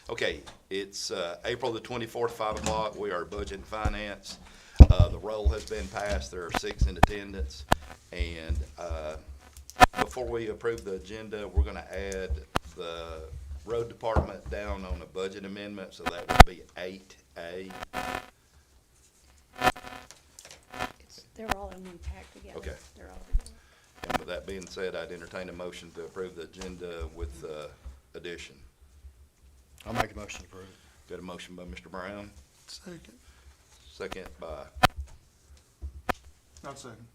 Okay, it's April the 24th, 5 o'clock. We are Budget and Finance. The roll has been passed. There are 6 in attendance. And before we approve the agenda, we're going to add the road department down on a budget amendment, so that would be 8A. They're all in one pack together. Okay. They're all together. And with that being said, I'd entertain a motion to approve the agenda with addition. I'll make a motion to approve. Got a motion by Mr. Brown, Second. second by, Not second.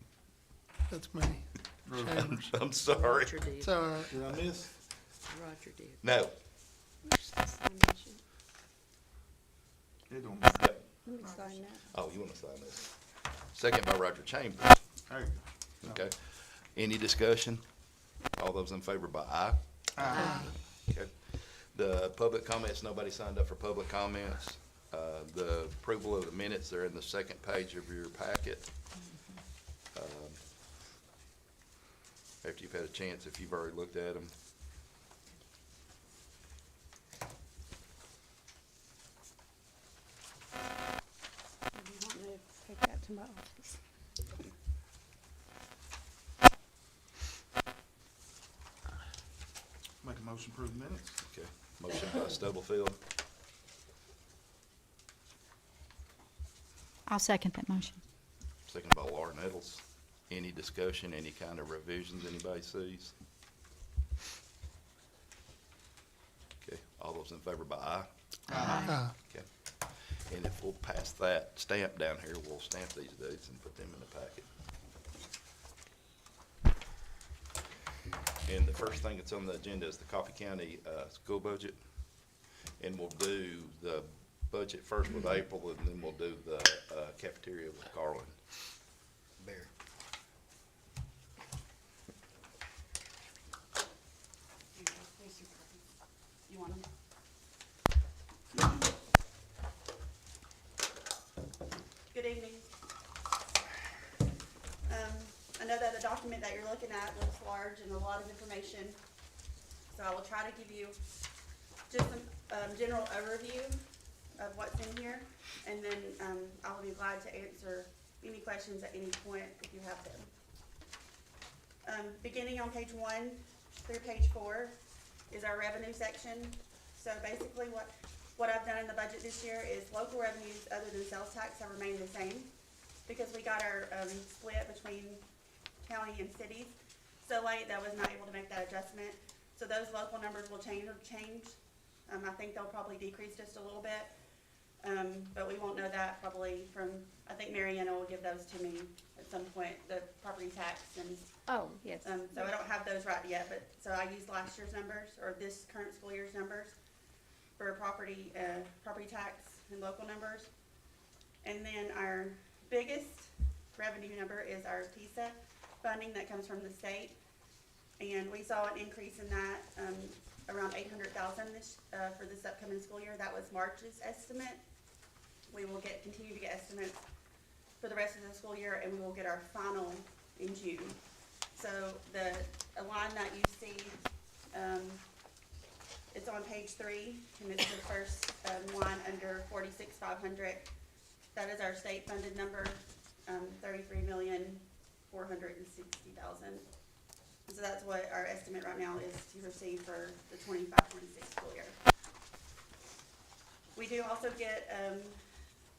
That's me. Chambers. I'm sorry. Roger did. It's all right. Did I miss? Roger did. No. Where's the sign machine? It don't matter. Yep. Let me sign that. Oh, you want to sign this? Second by Roger Chambers. There you go. Okay. Any discussion? All those in favor by aye? Aye. Okay. The public comments, nobody signed up for public comments. The approval of the minutes, they're in the second page of your packet. After you've had a chance, if you've already looked at them. Do you want me to take that to my office? Make a motion to approve the minutes. Okay. Motion by Stubblefield, I'll second that motion. second by Laura Nettles. Any discussion, any kind of revisions anybody sees? Okay, all those in favor by aye? Aye. Okay. And if we'll pass that stamp down here, we'll stamp these dates and put them in the packet. And the first thing that's on the agenda is the Coffee County school budget. And we'll do the budget first with April, and then we'll do the cafeteria with Carlin. Bear. You want them? Good evening. I know that the document that you're looking at looks large and a lot of information, so I will try to give you just some general overview of what's in here, and then I will be glad to answer any questions at any point if you have them. Beginning on page 1 through page 4 is our revenue section. So basically what I've done in the budget this year is local revenues other than sales tax have remained the same because we got our split between county and cities so late that I was not able to make that adjustment. So those local numbers will change. I think they'll probably decrease just a little bit, but we won't know that probably from, I think Mariana will give those to me at some point, the property tax and Oh, yes. so I don't have those right yet, but, so I used last year's numbers, or this current school year's numbers for property tax and local numbers. And then our biggest revenue number is our PISA funding that comes from the state. And we saw an increase in that, around 800,000 for this upcoming school year. That was March's estimate. We will continue to get estimates for the rest of the school year, and we will get our final in June. So the line that you see, it's on page 3, and it's the first line under 46,500. That is our state funded number, 33,460,000. So that's what our estimate right now is to receive for the 25-26 school year. We do also get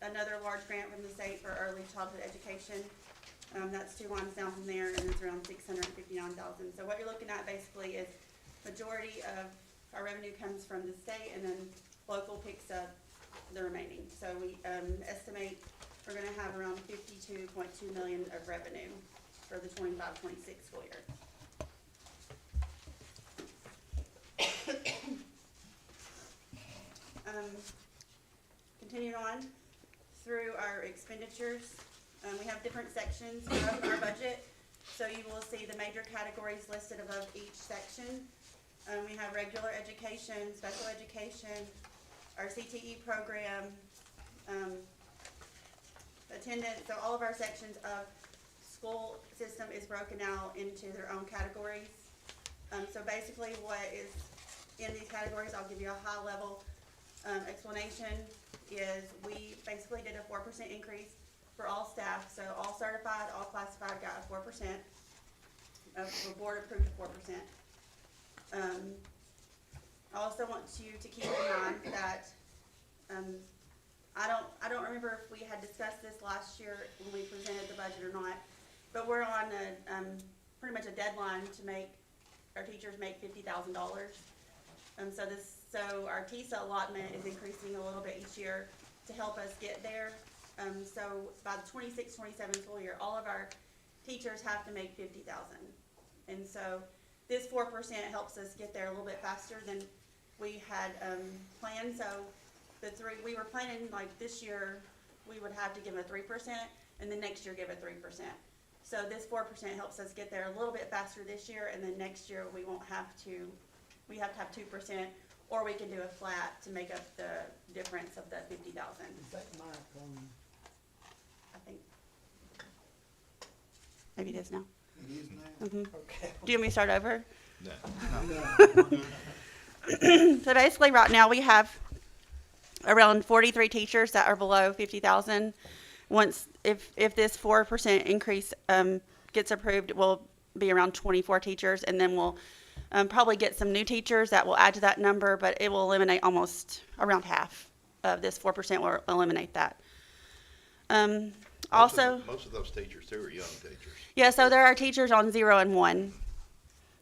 another large grant from the state for early childhood education. That's 2 lines down from there, and it's around 659,000. So what you're looking at basically is majority of our revenue comes from the state, and then local picks up the remaining. So we estimate we're going to have around 52.2 million of revenue for the 25-26 school year. Continuing on through our expenditures, we have different sections of our budget. So you will see the major categories listed above each section. We have regular education, special education, our CTE program, attendance. So all of our sections of school system is broken out into their own categories. So basically what is in these categories, I'll give you a high level explanation is we basically did a 4% increase for all staff, so all certified, all classified got a 4%. The board approved a 4%. I also want you to keep in mind that, I don't remember if we had discussed this last year when we presented the budget or not, but we're on a, pretty much a deadline to make our teachers make $50,000. So our TISA allotment is increasing a little bit each year to help us get there. So by the 26-27 school year, all of our teachers have to make $50,000. And so this 4% helps us get there a little bit faster than we had planned. So we were planning like this year, we would have to give a 3%, and then next year give a 3%. So this 4% helps us get there a little bit faster this year, and then next year we won't have to, we have to have 2%, or we can do a flat to make up the difference of the 50,000. Is that mic on? I think. Maybe it is now. It is now? Mhm. Okay. Do you want me to start over? No. No. So basically, right now, we have around 43 teachers that are below 50,000. Once, if this 4% increase gets approved, we'll be around 24 teachers, and then we'll probably get some new teachers that will add to that number, but it will eliminate almost around half of this 4% will eliminate that. Also, Most of those teachers too are young teachers. yeah, so there are teachers on 0 and 1.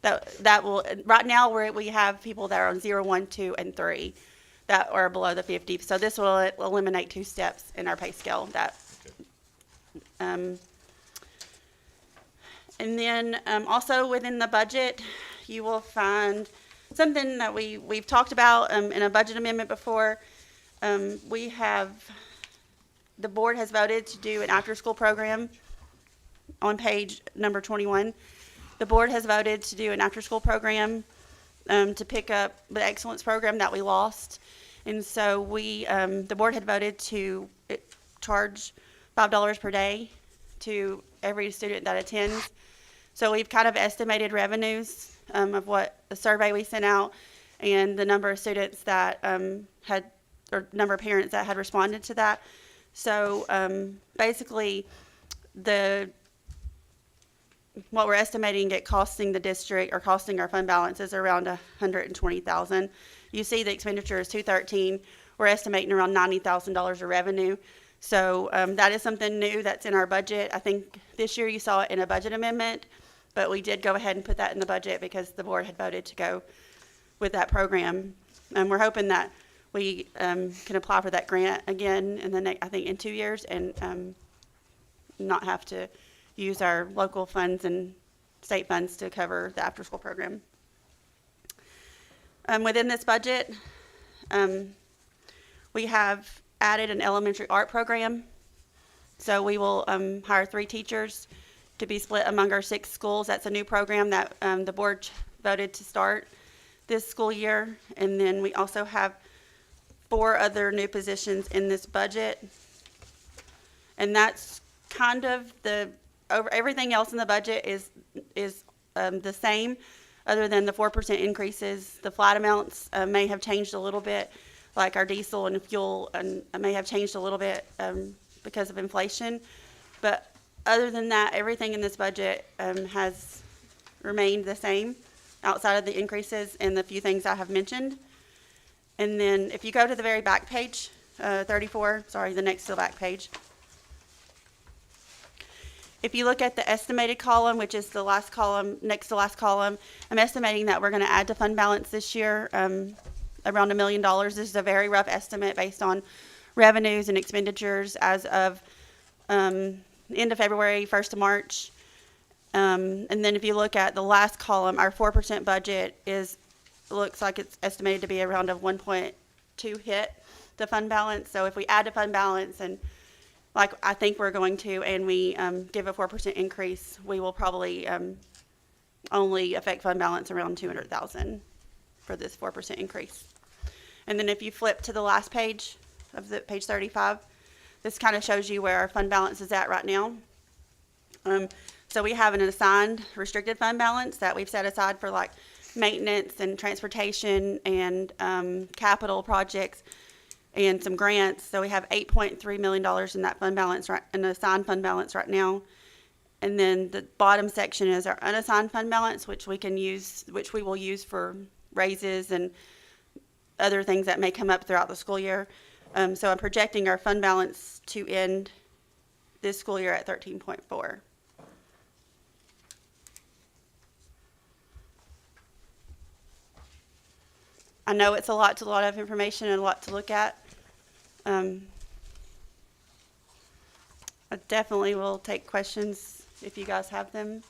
That will, right now we have people that are on 0, 1, 2, and 3 that are below the 50. So this will eliminate 2 steps in our pay scale. And then also within the budget, you will find something that we've talked about in a budget amendment before. The board has voted to do an after-school program on page number 21. The board has voted to do an after-school program to pick up the excellence program that we lost. And so the board had voted to charge $5 per day to every student that attends. So we've kind of estimated revenues of what the survey we sent out and the number of students that or number of parents that had responded to that. So basically, what we're estimating it costing the district or costing our fund balance is around $120,000. You see the expenditure is $213. We're estimating around $90,000 of revenue. So that is something new that's in our budget. I think this year you saw it in a budget amendment, but we did go ahead and put that in the budget because the board had voted to go with that program. We're hoping that we can apply for that grant again in the next, I think in 2 years, and not have to use our local funds and state funds to cover the after-school program. Within this budget, we have added an elementary art program. So we will hire 3 teachers to be split among our 6 schools. That's a new program that the board voted to start this school year. And then we also have 4 other new positions in this budget. And that's kind of everything else in the budget is the same, other than the 4% increases. The flat amounts may have changed a little bit, like our diesel and fuel may have changed a little bit because of inflation. But other than that, everything in this budget has remained the same outside of the increases and the few things I have mentioned. And then if you go to the very back page, 34, sorry, the next to the back page. If you look at the estimated column, which is the last column, next to last column, I'm estimating that we're going to add to fund balance this year around $1 million. This is a very rough estimate based on revenues and expenditures as of end of February, 1st of March. And then if you look at the last column, our 4% budget looks like it's estimated to be around a 1.2 hit to fund balance. So if we add to fund balance and like I think we're going to, and we give a 4% increase, we will probably only affect fund balance around $200,000 for this 4% increase. And then if you flip to the last page of the page 35, this kind of shows you where our fund balance is at right now. So we have an assigned restricted fund balance that we've set aside for like maintenance and transportation and capital projects. and some grants. So we have $8.3 million in that fund balance, in the assigned fund balance right now. And then the bottom section is our unassigned fund balance, which we will use for raises and other things that may come up throughout the school year. So I'm projecting our fund balance to end this school year at 13.4. I know it's a lot of information and a lot to look at. I definitely will take questions if you guys have them.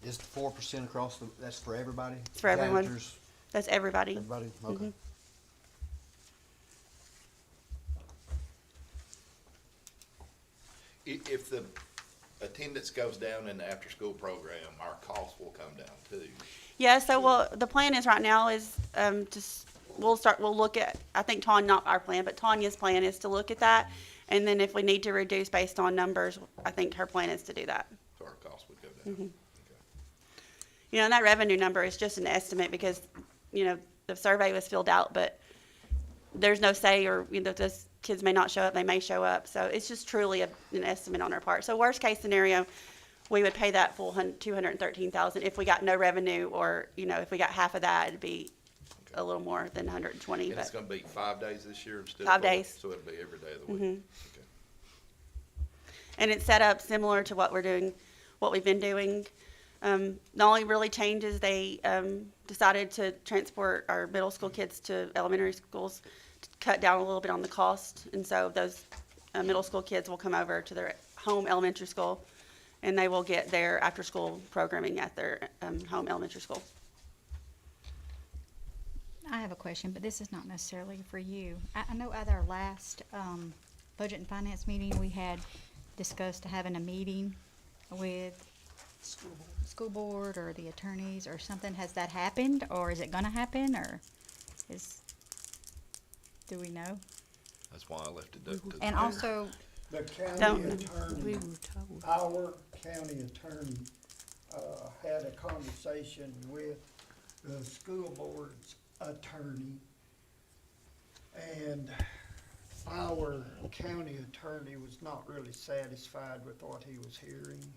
Is the 4% across that's for everybody? It's for everyone. Janitors, That's everybody. everybody? Okay. Mhm. If the attendance goes down in the after-school program, our costs will come down too. Yeah, so the plan is right now is we'll look at, I think not our plan, but Tanya's plan is to look at that. And then if we need to reduce based on numbers, I think her plan is to do that. So our costs would go down. Mhm. Okay. You know, and that revenue number is just an estimate because, you know, the survey was filled out, but there's no say, or, you know, those kids may not show up, they may show up. So it's just truly an estimate on our part. So worst case scenario, we would pay that full $213,000 if we got no revenue, or, you know, if we got half of that, it'd be a little more than 120. And it's But gonna be 5 days this year instead of 5 4? days. So it'll be every day of the week? Mhm. Okay. And it's set up similar to what we've been doing. The only really change is they decided to transport our middle school kids to elementary schools to cut down a little bit on the cost. And so those middle school kids will come over to their home elementary school, and they will get their after-school programming at their home elementary school. I have a question, but this is not necessarily for you. I know at our last budget and finance meeting, we had discussed having a meeting with school board or the attorneys or something. Has that happened, or is it gonna happen, or do we know? That's why I left it up to the And mayor. also, The county Don't- attorney, our county attorney, had a conversation with the school board's attorney. And our county attorney was not really satisfied with what he was hearing.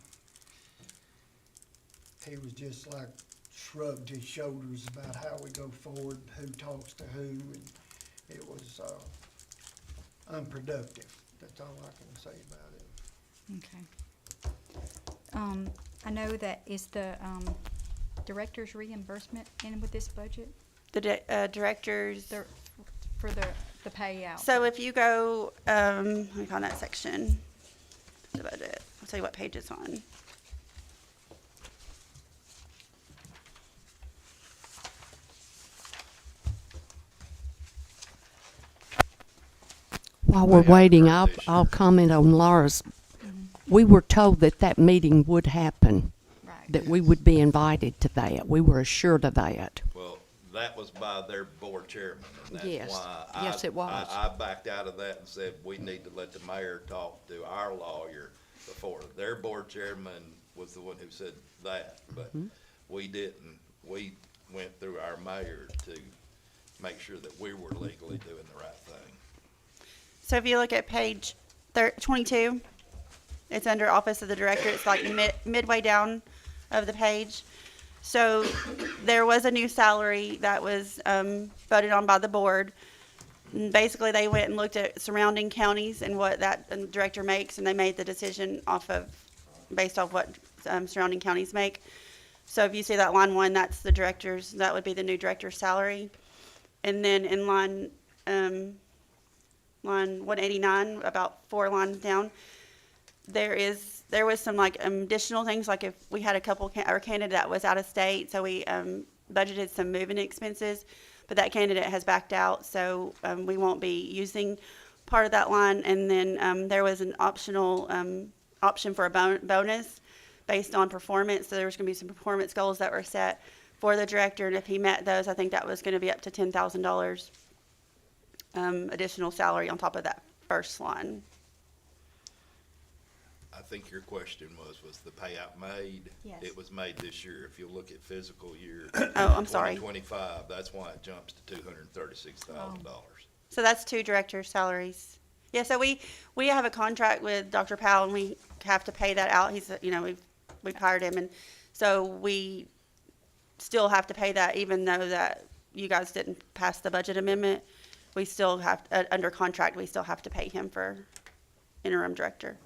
He was just like shrugged his shoulders about how we go forward, who talks to who, and it was, unproductive. That's all I can say about it. okay. I know that is the director's reimbursement in with this budget? The directors. For the payout? So if you go, let me find that section, the budget. I'll tell you what page it's on. While we're Way out waiting, there I'll, this I'll year. comment on Laura's. We were told that that meeting would happen, Right. that we would be invited to that. We were assured of that. Well, that was by their board chairman, and Yes. that's why Yes, it was. I backed out of that and said, we need to let the mayor talk to our lawyer before. Their board chairman was the one who said that, but Mm-hmm. we didn't. We went through our mayor to make sure that we were legally doing the right thing. So if you look at page 22, it's under Office of the Director. It's like midway down of the page. So there was a new salary that was voted on by the board. And basically, they went and looked at surrounding counties and what that director makes, and they made the decision based off what surrounding counties make. So if you see that line 1, that's the director's. That would be the new director's salary. And then in line 189, about 4 lines down, there was some like additional things, like if we had our candidate that was out of state, so we budgeted some moving expenses, but that candidate has backed out, so we won't be using part of that line. And then there was an option for a bonus based on performance. So there was going to be some performance goals that were set for the director, and if he met those, I think that was going to be up to $10,000 additional salary on top of that first line. I think your question was the payout made? Yes. It was made this year. If you look at physical year Oh, I'm sorry. 2025, that's why it jumps to $236,000. So that's 2 director salaries. Yeah, so we have a contract with Dr. Powell, and we have to pay that out. He's, we've hired him, and so we still have to pay that, even though that you guys didn't pass the budget amendment. We still have, under contract, we still have to pay him for interim director.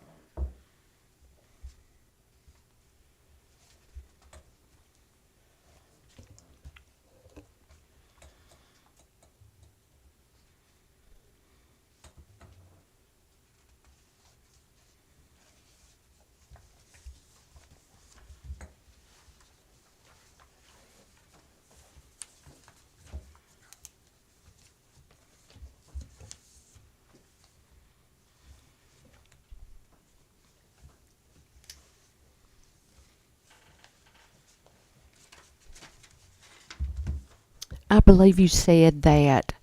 I believe you said that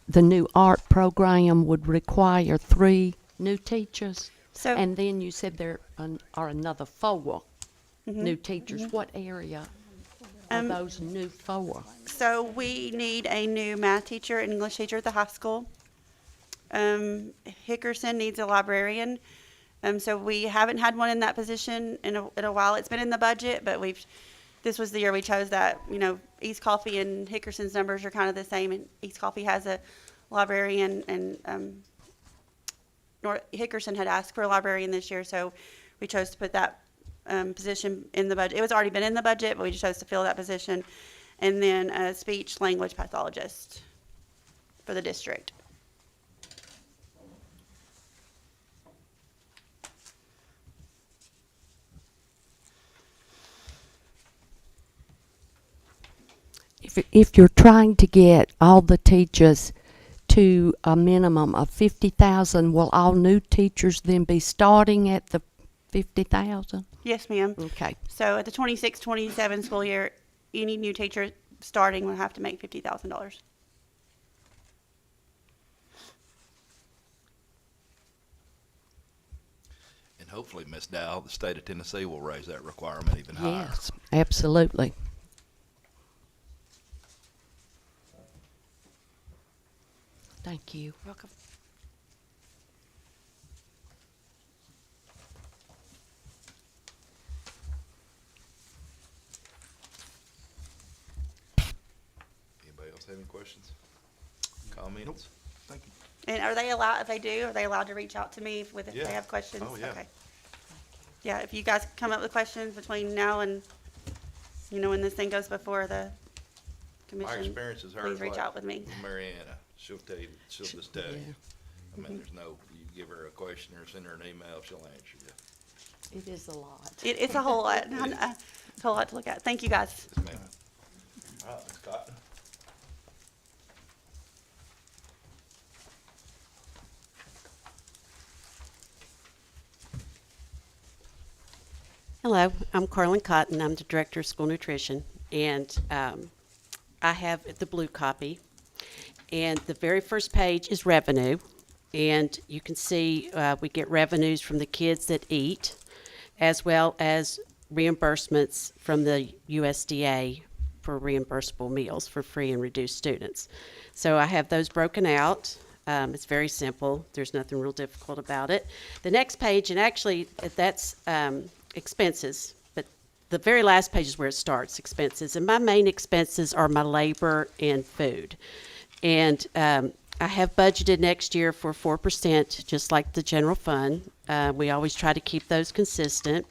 the new art program would require 3 new teachers, So, and then you said there are another 4 mhm. new teachers. What area are those new 4? So we need a new math teacher and English teacher at the high school. Hickerson needs a librarian. So we haven't had one in that position in a while. It's been in the budget, but this was the year we chose that. East Coffee and Hickerson's numbers are kind of the same, and East Coffee has a librarian, and Hickerson had asked for a librarian this year, so we chose to put that position in the budget. It was already been in the budget, but we just chose to fill that position. And then a speech language pathologist for the district. If you're trying to get all the teachers to a minimum of 50,000, will all new teachers then be starting at the 50,000? Yes, ma'am. Okay. So at the 26-27 school year, any new teacher starting will have to make $50,000. And hopefully, Ms. Dow, the state of Tennessee will raise that requirement even higher. Yes, absolutely. Thank you. Welcome. Anybody else have any questions? Comments? Thank you. And are they allowed, if they do, are they allowed to reach out to me if Yeah. they have questions? Oh, yeah. Okay. Yeah, if you guys come up with questions between now and, when this thing goes before the My commission, experience is her. please reach out with me. Mariana, she'll tell you, she'll just tell you. Yeah. I mean, there's no, you give her a question or send her an email, she'll answer you. It is a lot. It's a whole lot, it's a whole lot to look at. Thank you, guys. Yes, ma'am. All right, Ms. Cotton. Hello, I'm Carlin Cotton. I'm the Director of School Nutrition, and I have the blue copy. And the very first page is revenue, and you can see we get revenues from the kids that eat, as well as reimbursements from the USDA for reimbursable meals for free and reduced students. So I have those broken out. It's very simple. There's nothing real difficult about it. The next page, and actually that's expenses, but the very last page is where it starts, expenses. And my main expenses are my labor and food. And I have budgeted next year for 4%, just like the general fund. We always try to keep those consistent.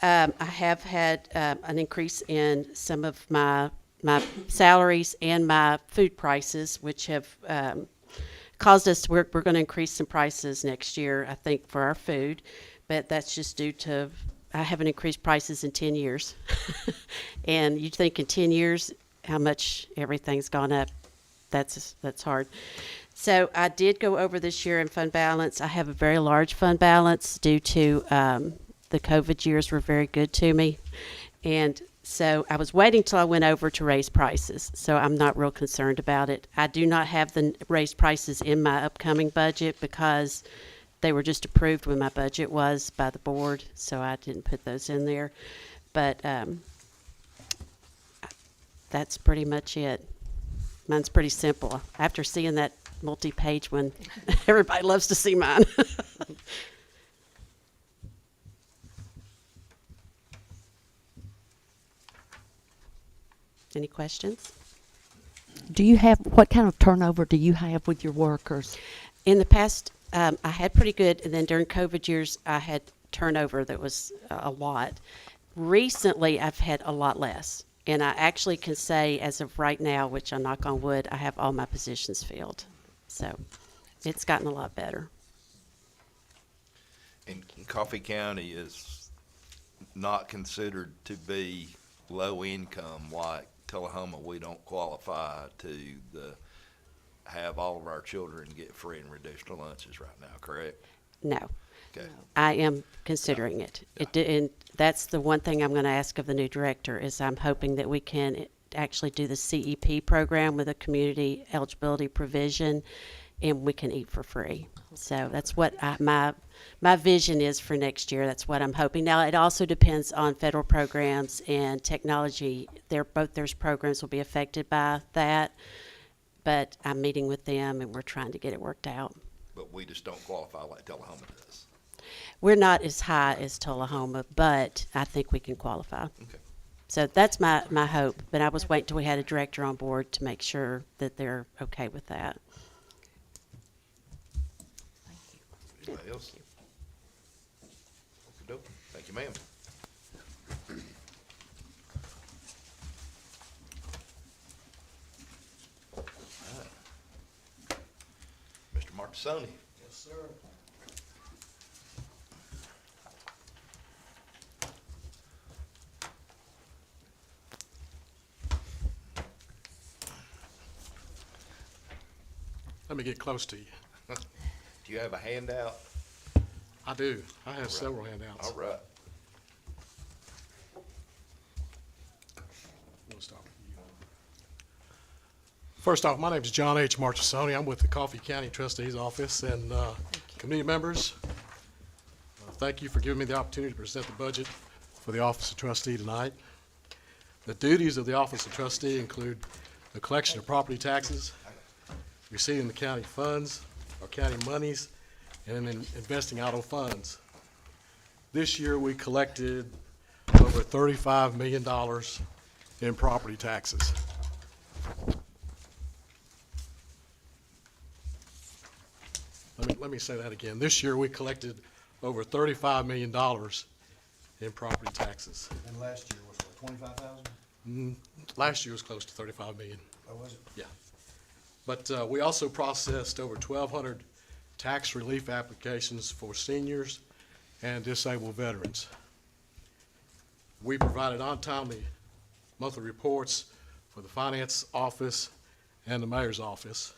I have had an increase in some of my salaries and my food prices, which have caused us, we're going to increase some prices next year, I think, for our food. But that's just due to, I haven't increased prices in 10 years. And you think in 10 years, how much everything's gone up. That's hard. So I did go over this year in fund balance. I have a very large fund balance due to the COVID years were very good to me. And so I was waiting till I went over to raise prices. So I'm not real concerned about it. I do not have the raised prices in my upcoming budget because they were just approved when my budget was by the board. So I didn't put those in there. But that's pretty much it. Mine's pretty simple. After seeing that multi-page one. Everybody loves to see mine. Any questions? Do you have, what kind of turnover do you have with your workers? In the past, I had pretty good, and then during COVID years, I had turnover that was a lot. Recently, I've had a lot less. And I actually can say, as of right now, which I knock on wood, I have all my positions filled. So it's gotten a lot better. And Coffee County is not considered to be low income like Tullahoma. We don't qualify to have all of our children get free and reduced lunches right now, correct? No, Okay. I am considering it. And that's the one thing I'm going to ask of the new director is I'm hoping that we can actually do the CEP program with a community eligibility provision, and we can eat for free. So that's what my vision is for next year. That's what I'm hoping. Now, it also depends on federal programs and technology. Both those programs will be affected by that, but I'm meeting with them, and we're trying to get it worked out. But we just don't qualify like Tullahoma does. We're not as high as Tullahoma, but I think we can qualify. Okay. So that's my hope, but I was waiting till we had a director on board to make sure that they're okay with that. Anybody else? Okey-doke. Thank you, ma'am. All right. Mr. Martisoni. Yes, sir. Let me get close to you. Do you have a handout? I do. I have several handouts. All right. We'll start with you. First off, my name is John H. Marchesoni. I'm with the Coffee County Trustee's Office, and committee members, thank you for giving me the opportunity to present the budget for the Office of Trustee tonight. The duties of the Office of Trustee include the collection of property taxes, receiving the county funds or county monies, and then investing auto funds. This year, we collected over $35 million in property taxes. Let me say that again. This year, we collected over $35 million in property taxes. And last year was what, 25,000? Last year was close to $35 million. Or was it? Yeah. But we also processed over 1,200 tax relief applications for seniors and disabled veterans. We provided on-timely monthly reports for the finance office and the mayor's office.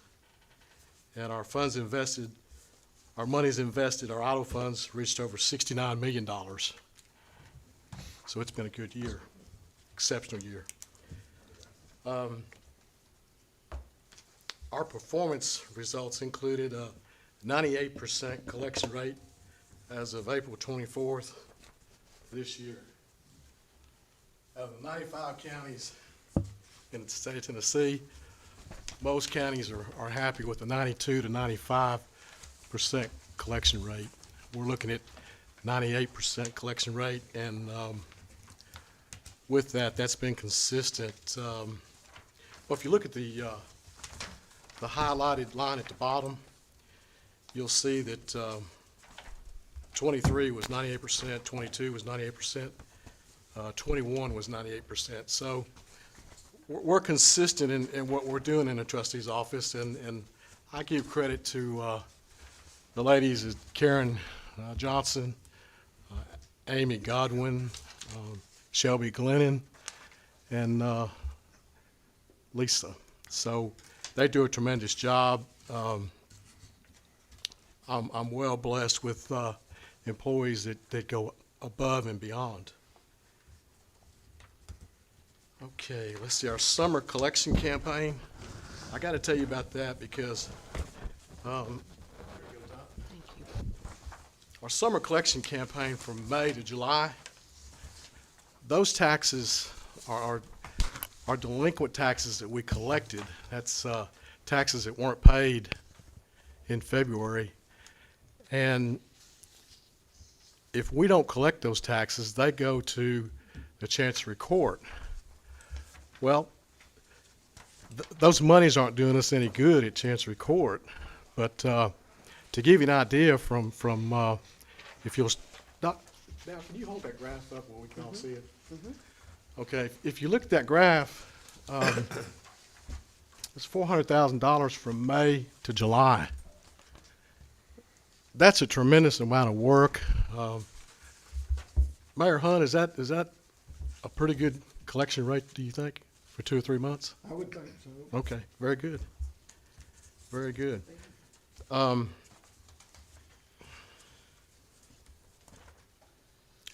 And our funds invested, our monies invested, our auto funds reached over $69 million. So it's been a good year, exceptional year. Our performance results included a 98% collection rate as of April 24th this year. Of the 95 counties in the state of Tennessee, most counties are happy with the 92 to 95% collection rate. We're looking at 98% collection rate, and with that, that's been consistent. Well, if you look at the highlighted line at the bottom, you'll see that 23 was 98%, 22 was 98%, 21 was 98%. So we're consistent in what we're doing in the trustee's office, and I give credit to the ladies, Karen Johnson, Amy Godwin, Shelby Glennon, and Lisa. So they do a tremendous job. I'm well blessed with employees that go above and beyond. Okay, let's see, our summer collection campaign. I got to tell you about that because our summer collection campaign from May to July, those taxes are delinquent taxes that we collected. That's taxes that weren't paid in February. And if we don't collect those taxes, they go to the Chancery Court. Well, those monies aren't doing us any good at Chancery Court. But to give you an idea from if you'll now, can you hold that graph up where we can all see it? Okay, if you look at that graph, it's $400,000 from May to July. That's a tremendous amount of work. Mayor Hunt, is that a pretty good collection rate, do you think, for 2 or 3 months? I would think so. Okay, very good. Very good.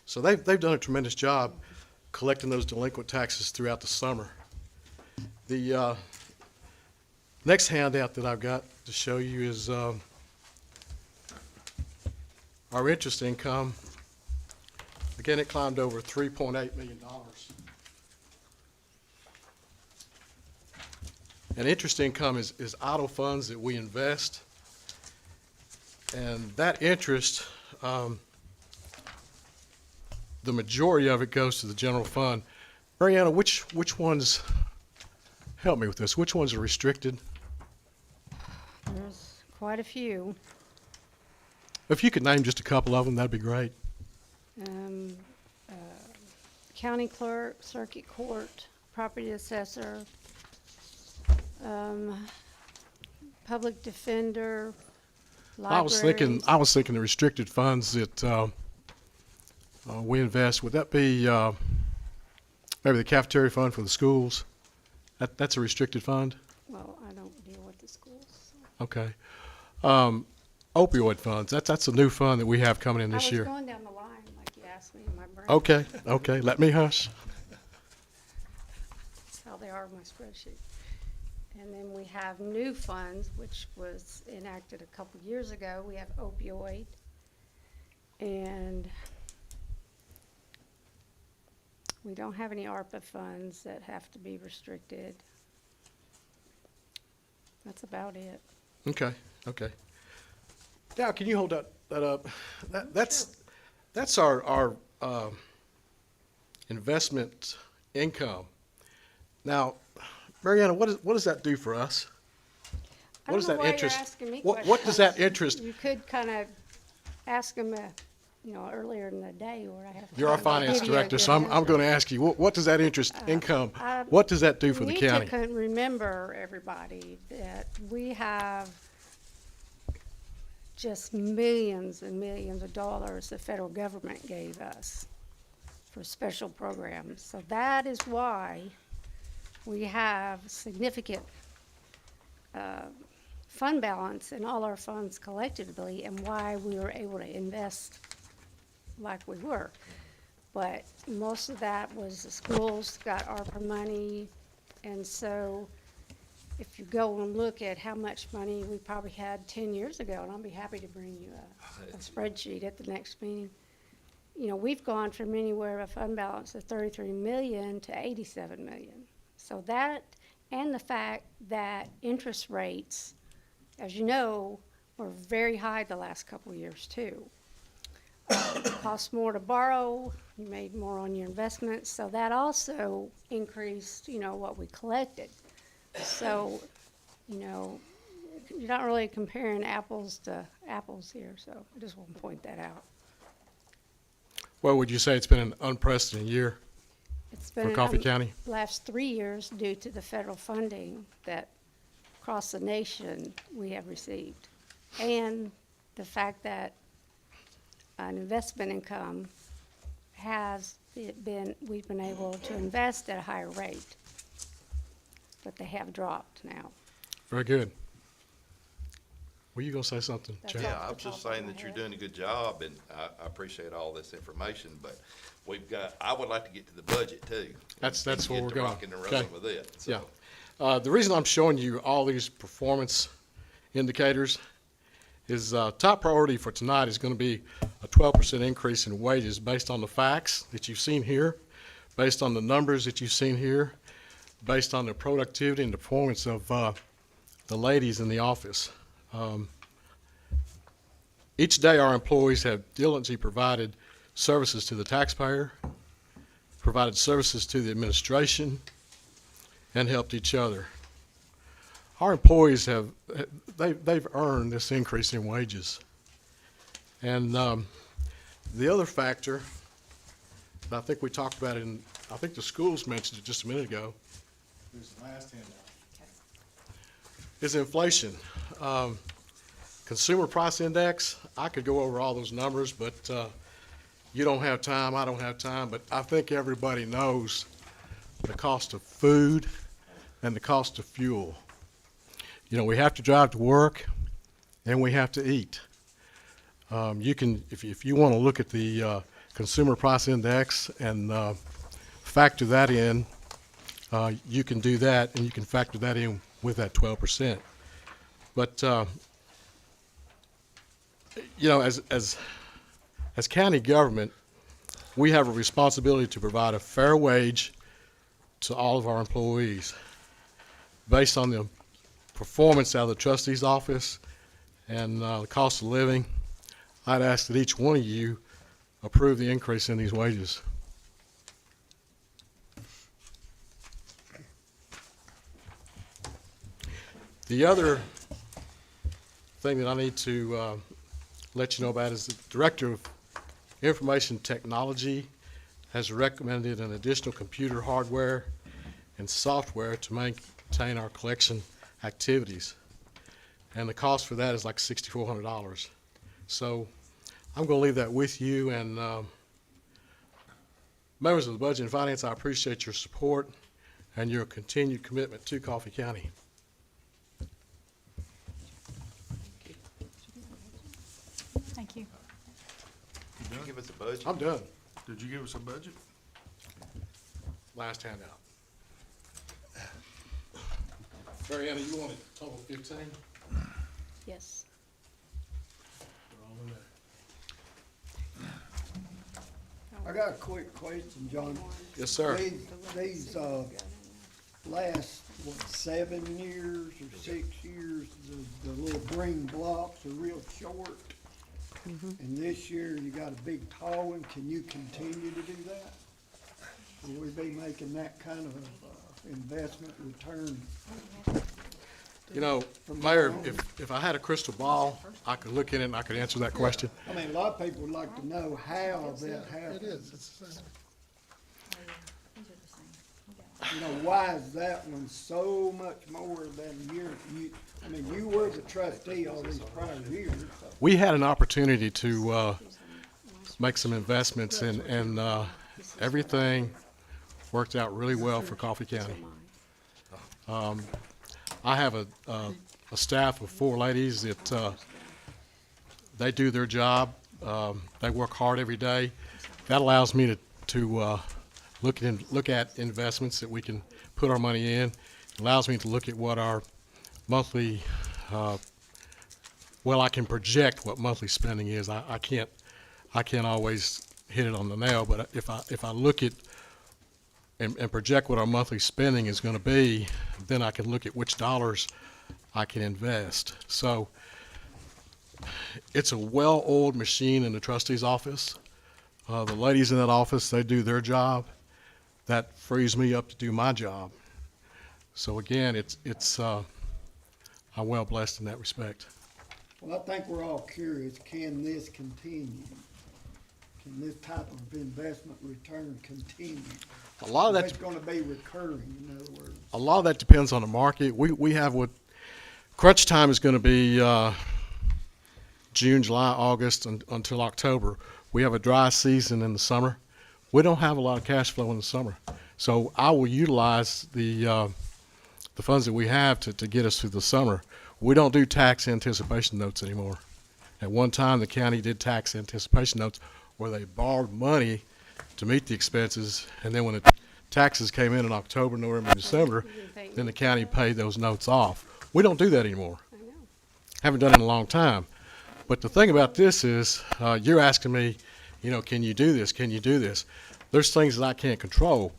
So they've done a tremendous job collecting those delinquent taxes throughout the summer. The next handout that I've got to show you is our interest income. Again, it climbed over $3.8 million. And interest income is idle funds that we invest. And that interest, the majority of it goes to the general fund. Mariana, which ones, help me with this, which ones are restricted? There's quite a few. If you could name just a couple of them, that'd be great. County clerk, circuit court, property assessor, public defender, libraries. I was thinking the restricted funds that we invest. Would that be maybe the cafeteria fund for the schools? That's a restricted fund? Well, I don't deal with the schools. So. Okay. Opioid funds, that's a new fund that we have coming in this year. I was going down the line like you asked me in my brain. Okay, let me hush. That's how they are in my spreadsheet. And then we have new funds, which was enacted a couple years ago. We have opioid and we don't have any ARPA funds that have to be restricted. That's about it. Okay. Now, can you hold that up? That's our investment income. Now, Mariana, what does that do for us? I What is don't that know why interest? you're asking me What does that questions. interest? You could kind of ask them, earlier in the day where I have. You're our time to finance give you a director, good so I'm answer. going to ask you, what does that interest income, what does that do for the county? We need to remember, everybody, that we have just millions and millions of dollars the federal government gave us for special programs. So that is why we have significant fund balance in all our funds collectively and why we were able to invest like we were. But most of that was the schools got ARPA money, and so if you go and look at how much money we probably had 10 years ago, and I'll be happy to bring you a spreadsheet at the next meeting. We've gone from anywhere a fund balance of 33 million to 87 million. So that, and the fact that interest rates, as you know, were very high the last couple of years too. It costs more to borrow, you made more on your investments, so that also increased, what we collected. So, you're not really comparing apples to apples here, so I just want to point that out. Well, would you say it's been an unprecedented year It's for been Coffee County? last 3 years due to the federal funding that across the nation we have received. And the fact that an investment income we've been able to invest at a higher rate, but they have dropped now. Very good. Were you going to say something, That's Jay? all. Yeah, I was just saying that you're doing a good job, and I appreciate all this information, but I would like to get to the budget too. That's and where get we're to going. rocking and Okay. rolling with it. So, Yeah. The reason I'm showing you all these performance indicators is top priority for tonight is going to be a 12% increase in wages based on the facts that you've seen here, based on the numbers that you've seen here, based on the productivity and the performance of the ladies in the office. Each day, our employees have diligently provided services to the taxpayer, provided services to the administration, and helped each other. Our employees they've earned this increase in wages. And the other factor, and I think we talked about it I think the schools mentioned it just a minute ago, there's the last handout, is inflation. Consumer price index, I could go over all those numbers, but you don't have time, I don't have time, but I think everybody knows the cost of food and the cost of fuel. You know, we have to drive to work and we have to eat. You can, if you want to look at the consumer price index and factor that in, you can do that, and you can factor that in with that 12%. But you know, as county government, we have a responsibility to provide a fair wage to all of our employees based on the performance out of the trustee's office and the cost of living. I'd ask that each one of you approve the increase in these wages. The other thing that I need to let you know about is the Director of Information Technology has recommended an additional computer hardware and software to maintain our collection activities. And the cost for that is like $6,400. So I'm going to leave that with you, and members of the Budget and Finance, I appreciate your support and your continued commitment to Coffee County. Thank you. Did you give us a budget? I'm done. Did you give us a budget? Last handout. Mariana, you wanted total 15? Yes. They're all in there. I got a quick question, John. Yes, sir. These last, 7 years or 6 years, the little green blocks are real short. And this year you got a big tall one. Can you continue to do that? Will we be making that kind of investment return? You know, Mayor, if I had a crystal ball, I could look in it and I could answer that question. I mean, a lot of people would like to know how that happens. It is, it's the same. You know, why is that one so much more than I mean, you were the trustee all these prior years. So. We had an opportunity to make some investments, and everything worked out really well for Coffee County. I have a staff of 4 ladies that they do their job. They work hard every day. That allows me to look at investments that we can put our money in. It allows me to look at what our monthly, I can project what monthly spending is. I can't always hit it on the nail, but if I look at and project what our monthly spending is going to be, then I can look at which dollars I can invest. So it's a well-oiled machine in the trustee's office. The ladies in that office, they do their job. That frees me up to do my job. So again, I'm well blessed in that respect. Well, I think we're all curious, can this continue? Can this type of investment return continue? A lot of that It's gonna be recurring, in other words. A lot of that depends on the market. We have what crunch time is going to be June, July, August until October. We have a dry season in the summer. We don't have a lot of cash flow in the summer, so I will utilize the funds that we have to get us through the summer. We don't do tax anticipation notes anymore. At one time, the county did tax anticipation notes where they borrowed money to meet the expenses, and then when the taxes came in October, November, December, then the county paid those notes off. We don't do that anymore. Haven't done it in a long time. But the thing about this is, you're asking me, can you do this? Can you do this? There's things that I can't control.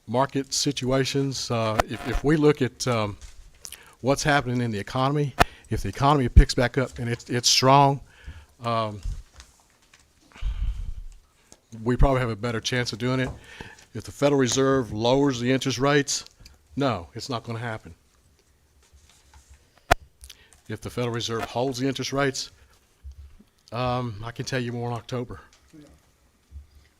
Market situations, if we look at what's happening in the economy, If the economy picks back up and it's strong, we probably have a better chance of doing it. If the Federal Reserve lowers the interest rates, no, it's not going to happen. If the Federal Reserve holds the interest rates, I can tell you more in October.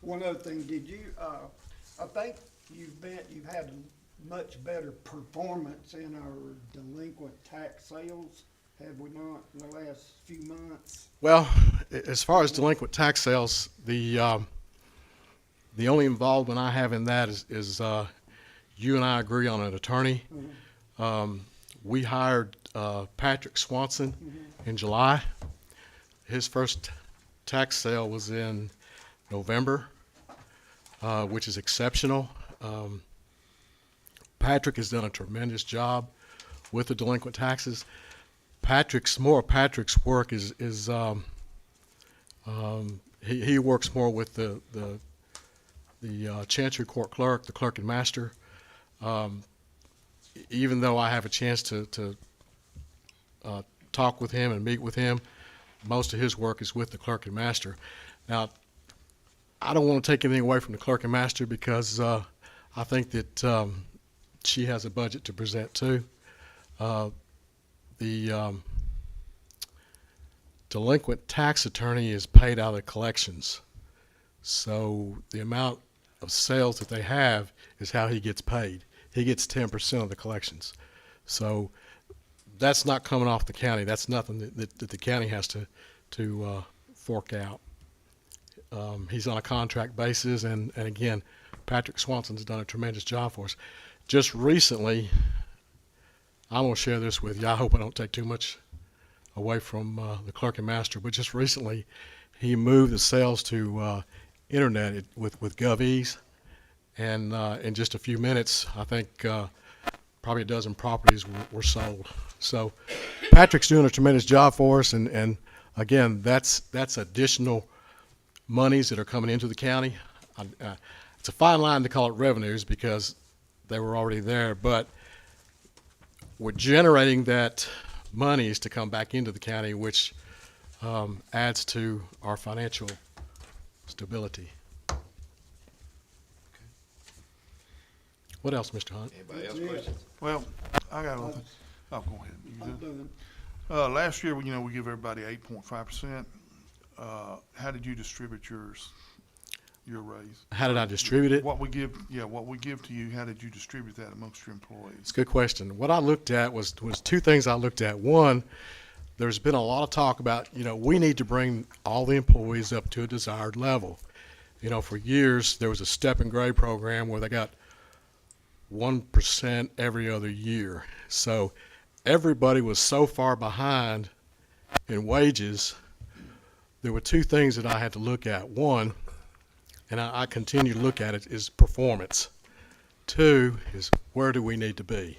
One other thing, did you, I think you've had a much better performance in our delinquent tax sales, have we not, in the last few months? Well, as far as delinquent tax sales, the only involvement I have in that is you and I agree on an attorney. We hired Patrick Swanson in July. His first tax sale was in November, which is exceptional. Patrick has done a tremendous job with the delinquent taxes. More of Patrick's work is he works more with the Chancery Court clerk, the clerk and master. Even though I have a chance to talk with him and meet with him, most of his work is with the clerk and master. Now, I don't want to take anything away from the clerk and master because I think that she has a budget to present too. The delinquent tax attorney is paid out of collections. So the amount of sales that they have is how he gets paid. He gets 10% of the collections. So that's not coming off the county. That's nothing that the county has to fork out. He's on a contract basis, and again, Patrick Swanson's done a tremendous job for us. Just recently, I'm going to share this with you. I hope I don't take too much away from the clerk and master, but just recently, he moved the sales to internet with GovEase, and in just a few minutes, I think probably a dozen properties were sold. So Patrick's doing a tremendous job for us, and again, that's additional monies that are coming into the county. It's a fine line to call it revenues because they were already there, but we're generating that monies to come back into the county, which adds to our financial stability. What else, Mr. Hunt? Anybody else questions? Well, I got one thing. Oh, go ahead. You I'm good? done. Last year, we give everybody 8.5%. How did you distribute your raise? How did I distribute it? What we give to you, how did you distribute that amongst your employees? It's a good question. What I looked at was two things I looked at. One, there's been a lot of talk about, we need to bring all the employees up to a desired level. For years, there was a step and grade program where they got 1% every other year. So everybody was so far behind in wages. There were two things that I had to look at. One, and I continue to look at it, is performance. Two is where do we need to be?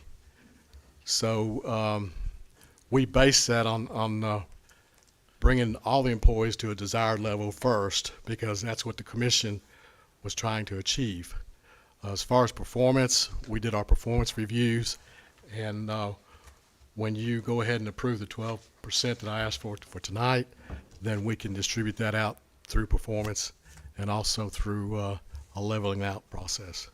So we base that on bringing all the employees to a desired level first, because that's what the commission was trying to achieve. As far as performance, we did our performance reviews, and when you go ahead and approve the 12% that I asked for tonight, then we can distribute that out through performance and also through a leveling out process.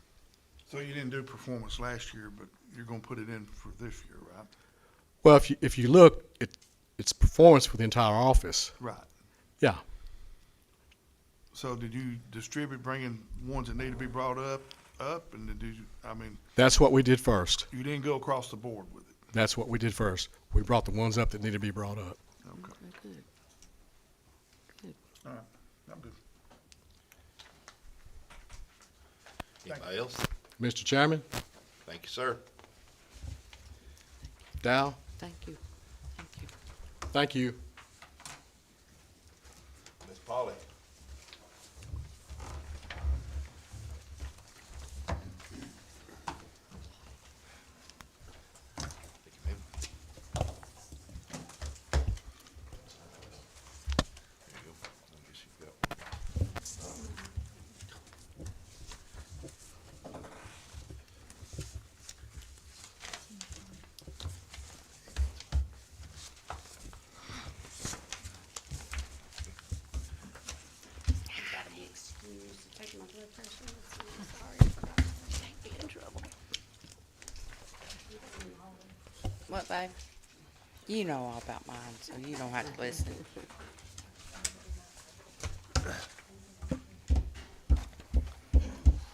So you didn't do performance last year, but you're going to put it in for this year, right? Well, if you look, it's performance for the entire office. Right. Yeah. So did you distribute bringing ones that need to be brought up, and That's what we did first. you didn't go across the board with it? That's what we did first. We brought the ones up that need to be brought up. Okay. All right. I'm good. Anybody else? Mr. Chairman, Thank you, sir. Dow, Thank you. Thank you. thank you. Ms. Polly? nutrition, sorry, I forgot. Be in trouble. What, babe? You know all about mine, so you don't have to listen.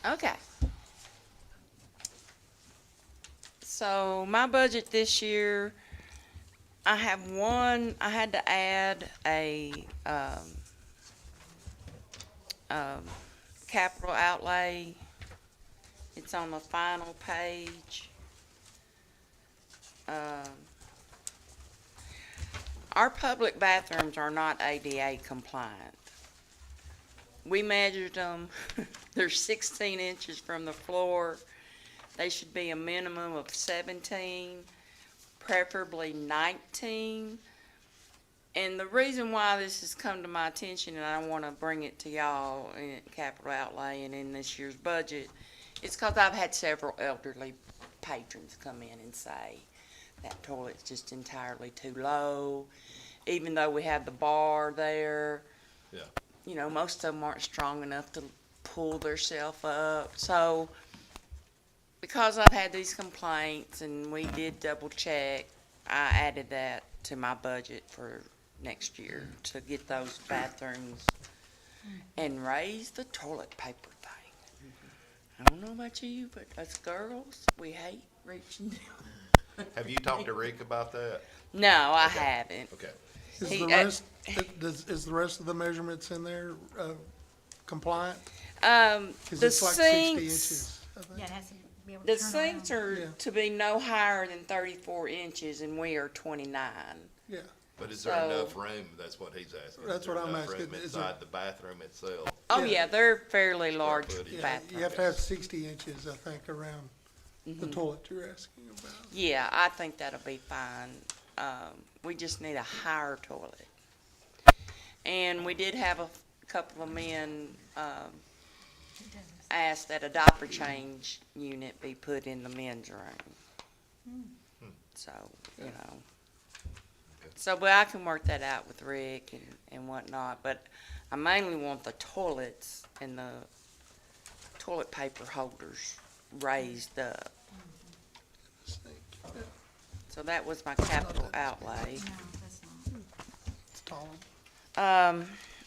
Okay. So my budget this year, I had to add a, capital outlay. It's on the final page. Our public bathrooms are not ADA compliant. We measured them. They're 16 inches from the floor. They should be a minimum of 17, preferably 19. And the reason why this has come to my attention, and I want to bring it to y'all in capital outlay and in this year's budget, is because I've had several elderly patrons come in and say that toilet's just entirely too low. Even though we have the bar there, Yeah. you know, most of them aren't strong enough to pull themselves up. So, because I've had these complaints and we did double check, I added that to my budget for next year to get those bathrooms and raise the toilet paper thing. I don't know about you, but us girls, we hate reaching down. Have you talked to Rick about that? No, I haven't. Okay. Is He- the rest, is the rest of the measurements in there, compliant? Cause The it's like 60 sinks, inches, I think. Yeah, it has to be able to the turn sinks around. are Yeah. to be no higher than 34 inches and we are 29. Yeah, But is there So- enough room? That's what he's asking. That's Is there what I'm enough asking. room Is there- inside the bathroom itself? Oh, Yeah. yeah, they're fairly large footage. yeah, bathrooms. you have to have 60 inches, I think, around the Mm-hmm. toilet you're asking about. Yeah, I think that'll be fine. We just need a higher toilet. And we did have a couple of men, ask that a diaper change unit be put in the men's room. So, you know. So, but I can work that out with Rick and whatnot, but I mainly want the toilets and the toilet paper holders raised up. So that was my capital outlay. No, that's not. It's tall.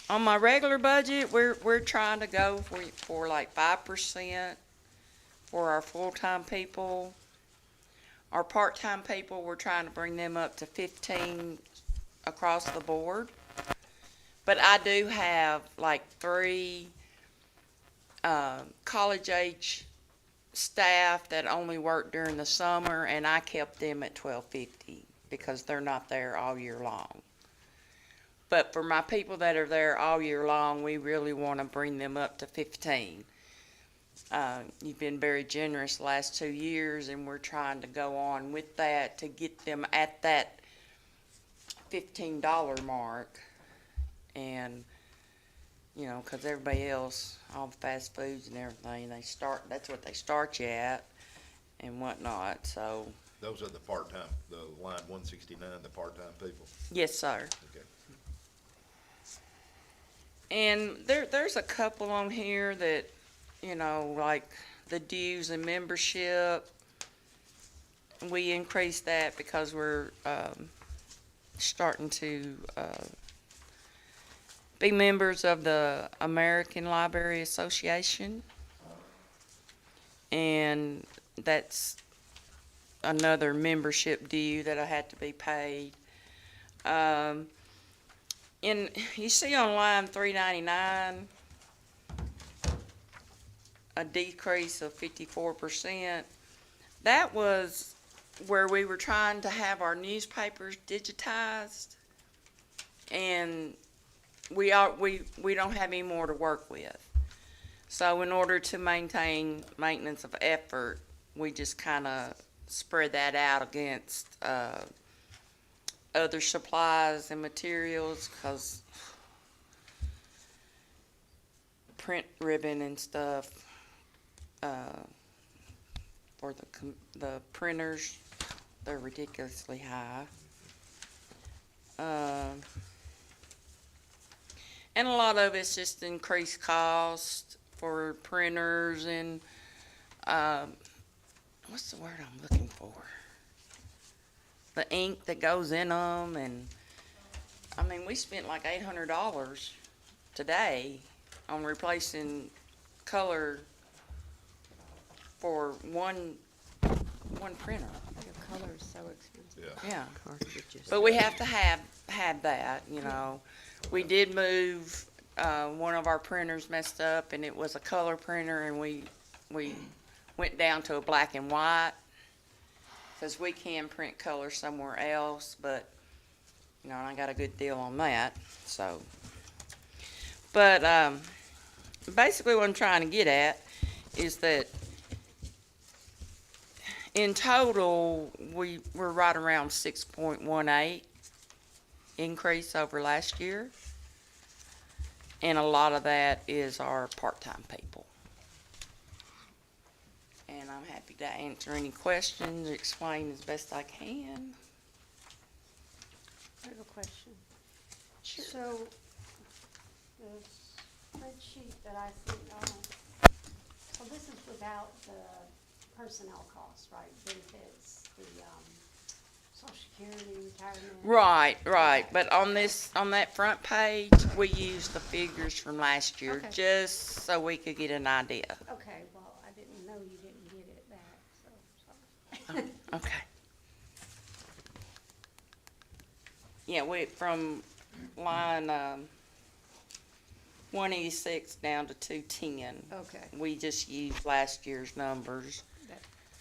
On my regular budget, we're trying to go for like 5% for our full-time people. Our part-time people, we're trying to bring them up to 15 across the board. But I do have like 3 college-age staff that only work during the summer, and I kept them at $12.50 because they're not there all year long. But for my people that are there all year long, we really want to bring them up to 15. You've been very generous the last 2 years, and we're trying to go on with that to get them at that $15 mark. And, you know, because everybody else, all the fast foods and everything, that's what they start you at and whatnot. So, Those are the part-time, the line 169, the part-time people. yes, sir. Okay. And there's a couple on here that, you know, like the dues and membership. We increased that because we're starting to be members of the American Library Association. And that's another membership due that I had to be paid. You see on line 399, a decrease of 54%. That was where we were trying to have our newspapers digitized, and we don't have any more to work with. So in order to maintain maintenance of effort, we just kind of spread that out against other supplies and materials, because print ribbon and stuff for the printers, they're ridiculously high. And a lot of it's just increased cost for printers and, what's the word I'm looking for? The ink that goes in them, and, I mean, we spent like $800 today on replacing color for one printer. Your color is so expensive. Yeah. Yeah. Cartridges. But we have to have that, you know. We did move, one of our printers messed up, and it was a color printer, and we went down to a black and white, because we can print color somewhere else, but, you know, I got a good deal on that, so. But, basically what I'm trying to get at is that in total, we're right around 6.18 increase over last year. And a lot of that is our part-time people. And I'm happy to answer any questions, explain as best I can. I have a question. So, the spreadsheet that I sent on, so this is without the personnel costs, right? Benefits, the, social security, retirement. Right. But on that front page, we used the figures from last year, Okay. just so we could get an idea. Okay, well, I didn't know you didn't get it back, so, sorry. Okay. Yeah, from line 186 down to 210. Okay. We just used last year's numbers.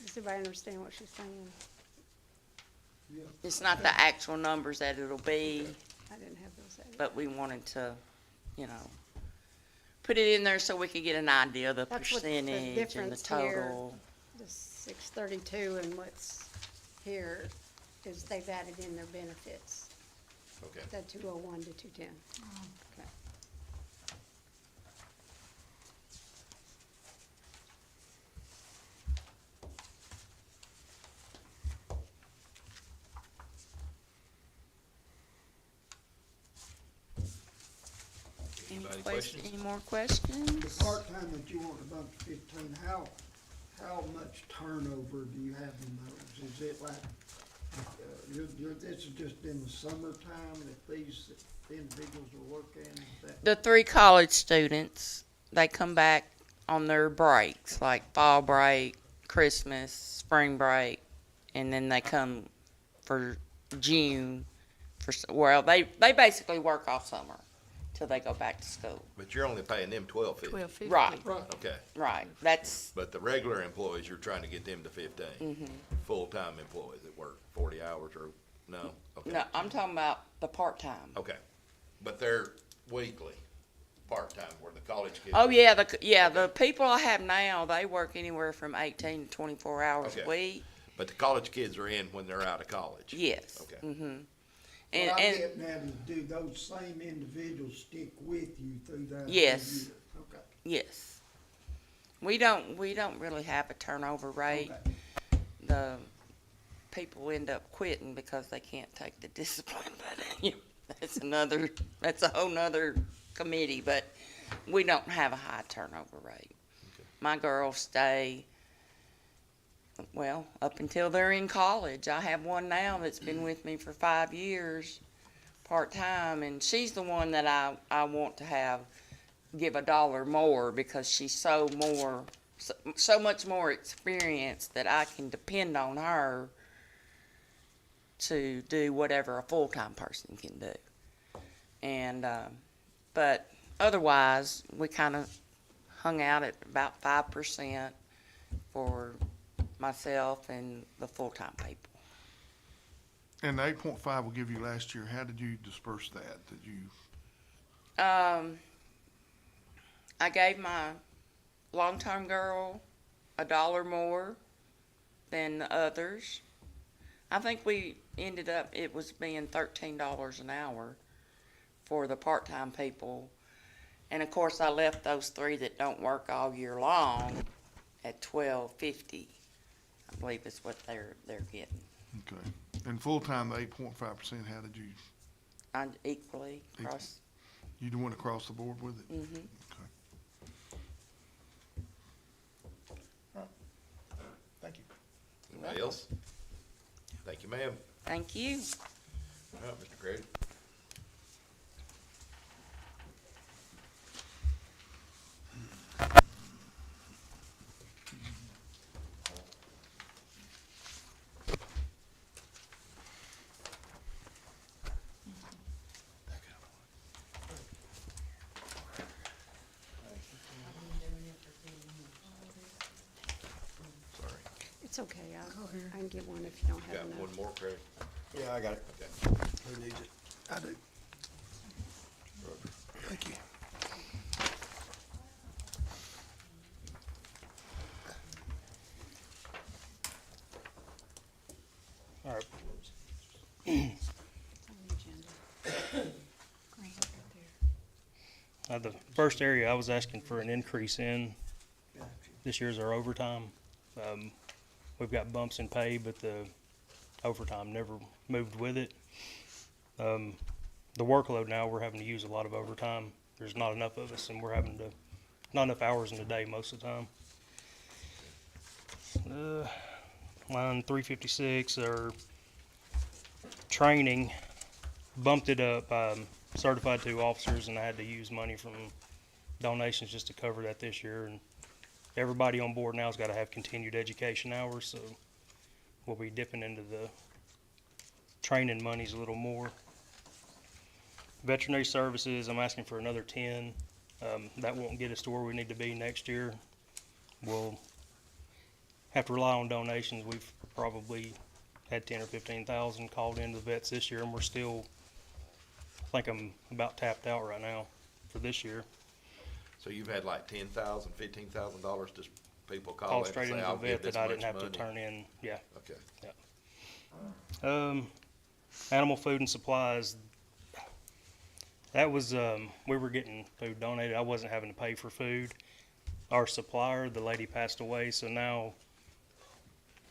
Does everybody understand what she's saying? Yeah. It's not the actual numbers that it'll be, I didn't have those added. but we wanted to, you know, put it in there so we could get an idea of the That's what the percentage and the difference here. total. The 632 and what's here is they've added in their benefits, Okay. the 201 to 210. Okay. Anybody questions? Any more questions? The part-time that you want above 15, how much turnover do you have in those? Is it like, this is just in the summertime that these individuals are working? Is that- The 3 college students, they come back on their breaks, like fall break, Christmas, spring break, and then they come for June. Well, they basically work all summer till they go back to school. But you're only paying them $12.50. Right, Okay. right. That's, But the regular employees, you're trying to get them to 15. Full-time employees that work 40 hours or, no? Okay. no, I'm talking about the part-time. Okay. But they're weekly, part-time, where the college kids. Oh, yeah, the people I have now, they work anywhere from 18 to 24 hours a Okay. week. But the college kids are in when they're out of college. Yes. Okay. And, What I'm and, getting at is, do those same individuals stick with you through that whole Yes. year? Okay. yes. We don't really have a turnover rate. Okay. The people end up quitting because they can't take the discipline, but that's a whole nother committee, but we don't have a high turnover rate. My girls stay, well, up until they're in college. I have one now that's been with me for 5 years, part-time, and she's the one that I want to give $1 more because she's so much more experienced that I can depend on her to do whatever a full-time person can do. And, but otherwise, we kind of hung out at about 5% for myself and the full-time people. And the 8.5 we'll give you last year, how did you disperse that? Did you, I gave my long-term girl $1 more than the others. I think we ended up, it was being $13 an hour for the part-time people. And of course, I left those 3 that don't work all year long at $12.50. I believe is what they're getting. okay. And full-time, the 8.5%, how did you, I equally across. you went across the board with it? Mhm. Okay. else? Thank you, ma'am. Thank you. All right, Mr. Grady. Sorry. It's okay, I can get one if you don't have Got enough. one more, Craig? Yeah, I got it. Okay. Who needs it? I do. Thank you. All right, It's on the agenda. Green right there. the first area I was asking for an increase in this year's our overtime. We've got bumps in pay, but the overtime never moved with it. The workload now, we're having to use a lot of overtime. There's not enough of us, and we're having to, not enough hours in the day most of the time. Line 356, our training bumped it up. Certified 2 officers, and I had to use money from donations just to cover that this year. And everybody on board now has got to have continued education hours, so we'll be dipping into the training monies a little more. Veterinary services, I'm asking for another 10. That won't get us to where we need to be next year. We'll have to rely on donations. We've probably had 10 or 15,000 called into the vets this year, and we're still, I think I'm about tapped out right now for this year. So you've had like $10,000, $15,000 just people call Call in and straight say, into the I'll give vet this that I didn't much have money? to turn in, yeah. Okay. Animal food and supplies, that was, we were getting food donated. I wasn't having to pay for food. Our supplier, the lady passed away, so now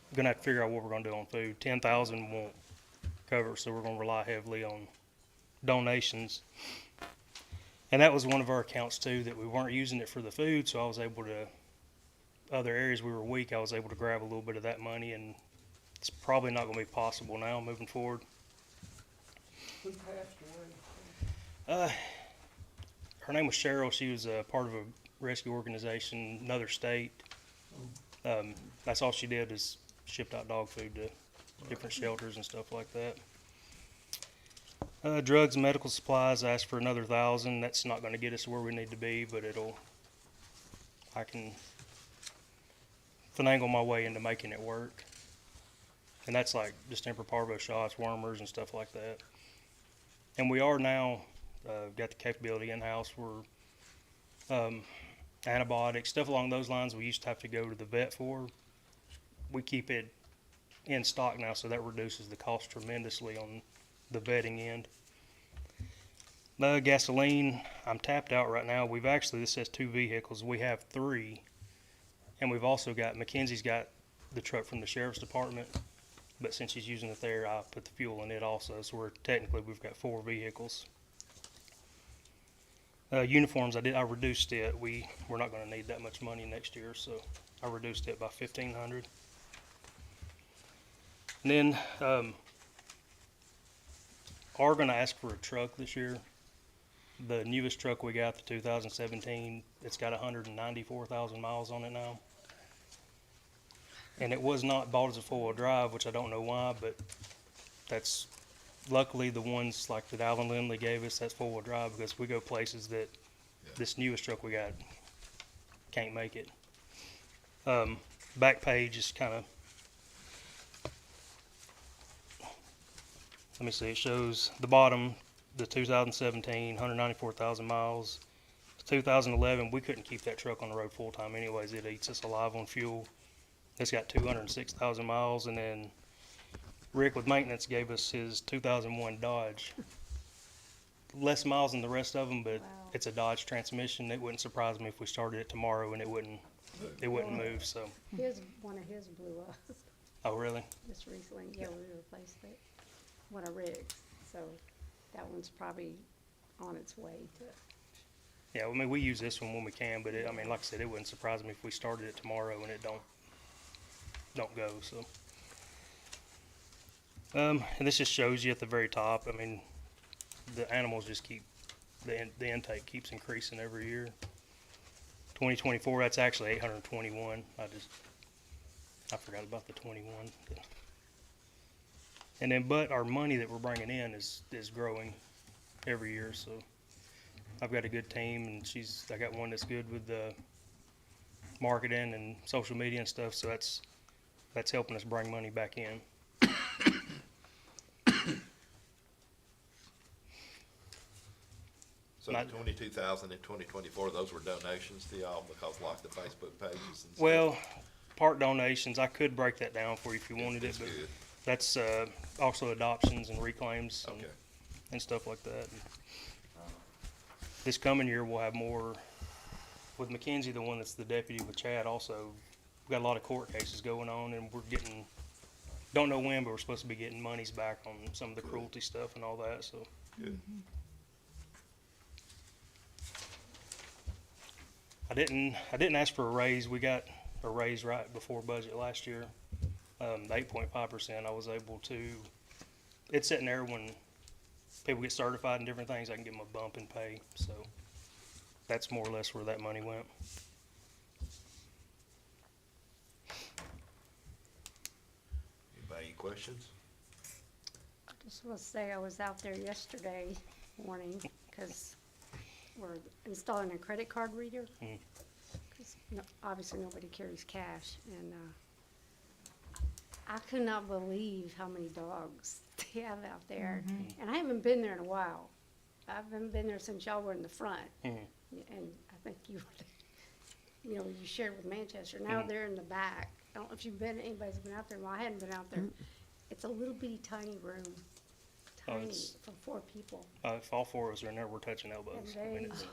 I'm gonna have to figure out what we're gonna do on food. 10,000 won't cover, so we're gonna rely heavily on donations. And that was one of our accounts too, that we weren't using it for the food, so I was able to, other areas we were weak, I was able to grab a little bit of that money, and it's probably not gonna be possible now moving forward. Who passed away? Her name was Cheryl. She was part of a rescue organization, another state. That's all she did is shipped out dog food to different shelters and stuff like that. Drugs and medical supplies, I asked for another 1,000. That's not gonna get us to where we need to be, but I can finagle my way into making it work. And that's like distemper parvo shots, wormers and stuff like that. And we are now, got the capability in-house. We're, antibiotics, stuff along those lines we used to have to go to the vet for. We keep it in stock now, so that reduces the cost tremendously on the vetting end. Gasoline, I'm tapped out right now. We've actually, this says 2 vehicles. We have 3. And we've also got, Mackenzie's got the truck from the sheriff's department. But since she's using it there, I put the fuel in it also. So we've got 4 vehicles. Uniforms, I reduced it. We're not going to need that much money next year, so I reduced it by $1,500. And then are going to ask for a truck this year. The newest truck we got, the 2017, it's got 194,000 miles on it now. And it was not bought as a four-wheel drive, which I don't know why, but that's luckily the ones like that Alan Lindley gave us, that's four-wheel drive, because we go places that this newest truck we got can't make it. Back page is kind of, let me see, it shows the bottom, the 2017, 194,000 miles. 2011, we couldn't keep that truck on the road full-time anyways. It eats us alive on fuel. It's got 206,000 miles, and then Rick with maintenance gave us his 2001 Dodge. Less miles than the rest of them, but Wow. it's a Dodge transmission. It wouldn't surprise me if we started it tomorrow and it wouldn't move, so. One of his blew up Oh, really? just recently. Yeah, we replaced it, one of Rick's. So that one's probably on its way to, Yeah, I mean, we use this one when we can, but I mean, like I said, it wouldn't surprise me if we started it tomorrow and it don't go, so. And this just shows you at the very top, I mean, the animals just keep, the intake keeps increasing every year. 2024, that's actually 821. I forgot about the 21. And then, but our money that we're bringing in is growing every year, so I've got a good team, and I got one that's good with the marketing and social media and stuff, so that's helping us bring money back in. So the 22,000 in 2024, those were donations to y'all because like the Facebook pages and stuff? Well, part donations, I could break that down for you if you wanted it, It's but good. that's also adoptions and reclaims Okay. and stuff like that. This coming year, we'll have more, with Mackenzie, the one that's the deputy with Chad also, we've got a lot of court cases going on, and we're getting, don't know when, but we're supposed to be getting monies back on some of the cruelty stuff and all that, so. Good. I didn't ask for a raise. We got a raise right before budget last year. The 8.5%, I was able to, it's sitting there when people get certified and different things, I can give them a bump in pay, so that's more or less where that money went. Anybody, any questions? I just want to say I was out there yesterday morning because we're installing a credit card reader. Mhm. 'Cause obviously nobody carries cash, and I could not believe how many dogs they have out there. And I haven't been there in a while. I haven't been there since y'all were in the front. Mhm. And I think you shared with Manchester. Now they're in the back. I don't know if anybody's been out there. Well, I hadn't been out there. It's a little bitty tiny room. Tiny it's- for 4 people. If all four of us are in there, we're touching elbows. I mean, And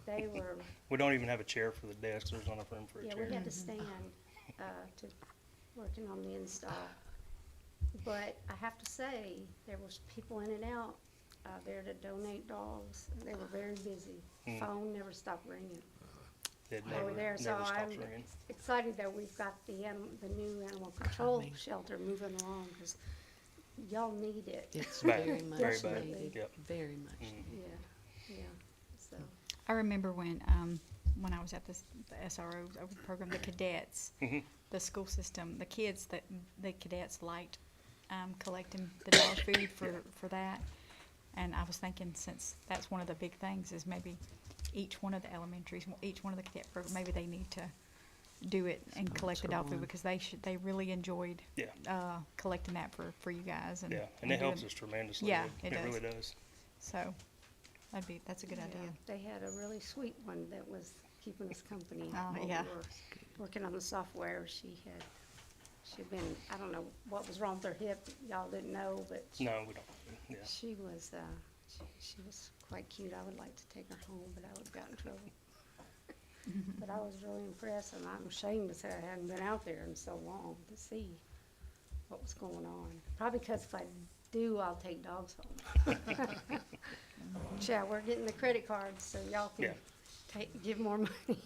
they were, we don't even have a chair for the desk. There's not enough room for a yeah, chair. we had to stand, to working on the install. But I have to say, there was people in and out, there to donate dogs. They were very busy. Phone never stopped ringing. It Over never, there, so never stops I'm ringing. excited that we've got the new animal control shelter moving along, because y'all need it. It's Bad, very much very bad. needed. Yep. Very much. Yeah, so. I remember when I was at the SRO program, the cadets, Mhm. the school system, the kids, the cadets liked collecting the dog food for that. And I was thinking, since that's one of the big things, is maybe each one of the elementaries, each one of the cadet programs, maybe they need to do it and collect the dog food, because they really enjoyed Yeah. collecting that for you guys. And, Yeah, and it helps doing- us tremendously. Yeah, it really does. does. So that's a good Yeah, idea. they had a really sweet one that was keeping us company. Oh, while yeah. we were working on the software. She'd been, I don't know what was wrong with her hip, y'all didn't know, but No, we don't. Yeah. she was, she was quite cute. I would like to take her home, but I would have gotten in trouble. But I was really impressed, and I'm ashamed to say I hadn't been out there in so long to see what was going on. Probably because if I do, I'll take dogs home. Yeah, we're getting the credit cards, so y'all Yeah. can give more money.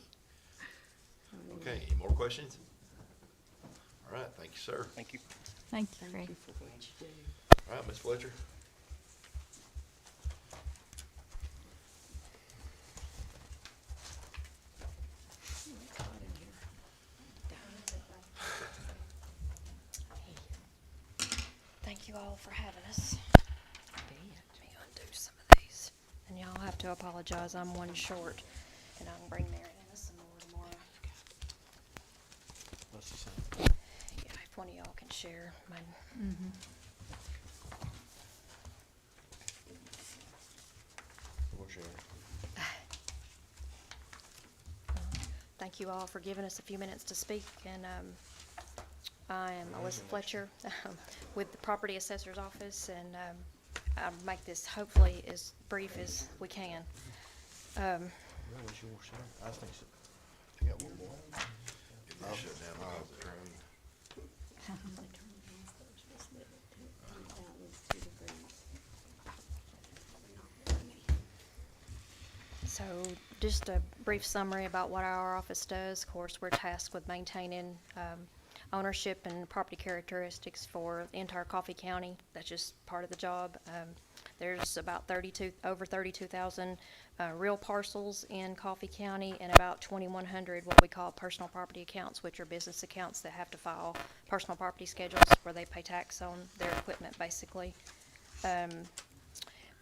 Okay, any more questions? All right, thank you, sir. Thank you. Thank you, Thank Greg. you for what you do. All right, Ms. Fletcher? It's hot in here. Thank you all for having us. Let me undo some of these. And y'all have to apologize, I'm one short, and I can bring Mary in some more tomorrow. Yeah, if one of y'all can share mine. Thank you all for giving us a few minutes to speak, and I am Alyssa Fletcher with the Property Assessor's Office, and I'll make this hopefully as brief as we can. That was yours, sir. I think so. You got one more? Get this shut down because of the rain. So just a brief summary about what our office does. Of course, we're tasked with maintaining ownership and property characteristics for the entire Coffee County. That's just part of the job. There's about over 32,000 real parcels in Coffee County, and about 2,100 what we call personal property accounts, which are business accounts that have to file personal property schedules where they pay tax on their equipment, basically.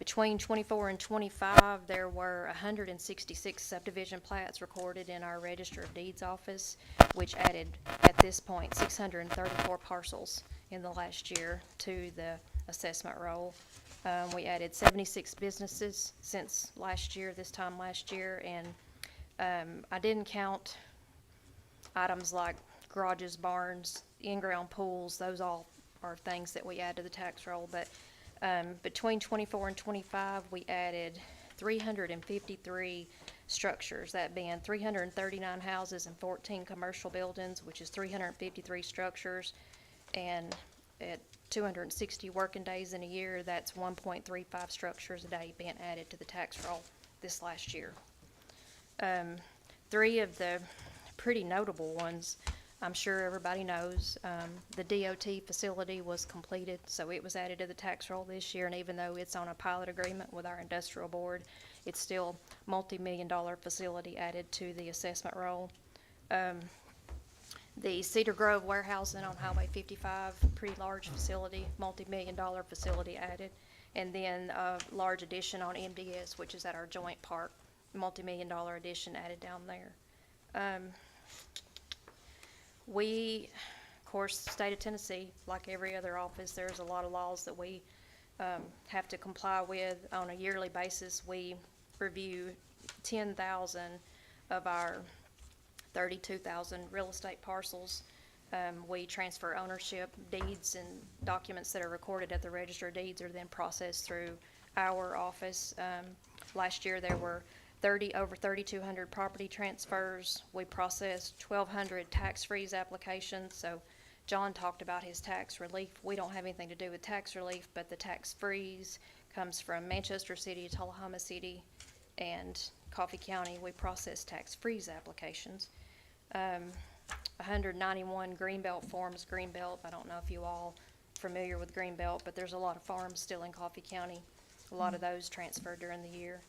Between 24 and 25, there were 166 subdivision plats recorded in our Register of Deeds office, which added, at this point, 634 parcels in the last year to the assessment roll. We added 76 businesses since this time last year, and I didn't count items like garages, barns, in-ground pools. Those all are things that we add to the tax roll, but between 24 and 25, we added 353 structures, that being 339 houses and 14 commercial buildings, which is 353 structures. And at 260 working days in a year, that's 1.35 structures a day being added to the tax roll this last year. Three of the pretty notable ones, I'm sure everybody knows, the DOT facility was completed, so it was added to the tax roll this year, and even though it's on a pilot agreement with our industrial board, it's still multi-million-dollar facility added to the assessment roll. The Cedar Grove warehousing on Highway 55, pretty large facility, multi-million-dollar facility added, and then a large addition on MDS, which is at our joint park, multi-million-dollar addition added down there. We, of course, the state of Tennessee, like every other office, there's a lot of laws that we have to comply with on a yearly basis. We review 10,000 of our 32,000 real estate parcels. We transfer ownership deeds, and documents that are recorded at the Register of Deeds are then processed through our office. Last year there were over 3,200 property transfers. We processed 1,200 tax freeze applications. So John talked about his tax relief. We don't have anything to do with tax relief, but the tax freeze comes from Manchester City, Tullahoma City, and Coffee County. We process tax freeze applications. 191 Greenbelt forms. Greenbelt, I don't know if you all are familiar with Greenbelt, but there's a lot of farms still in Coffee County. A lot of those transferred during the year.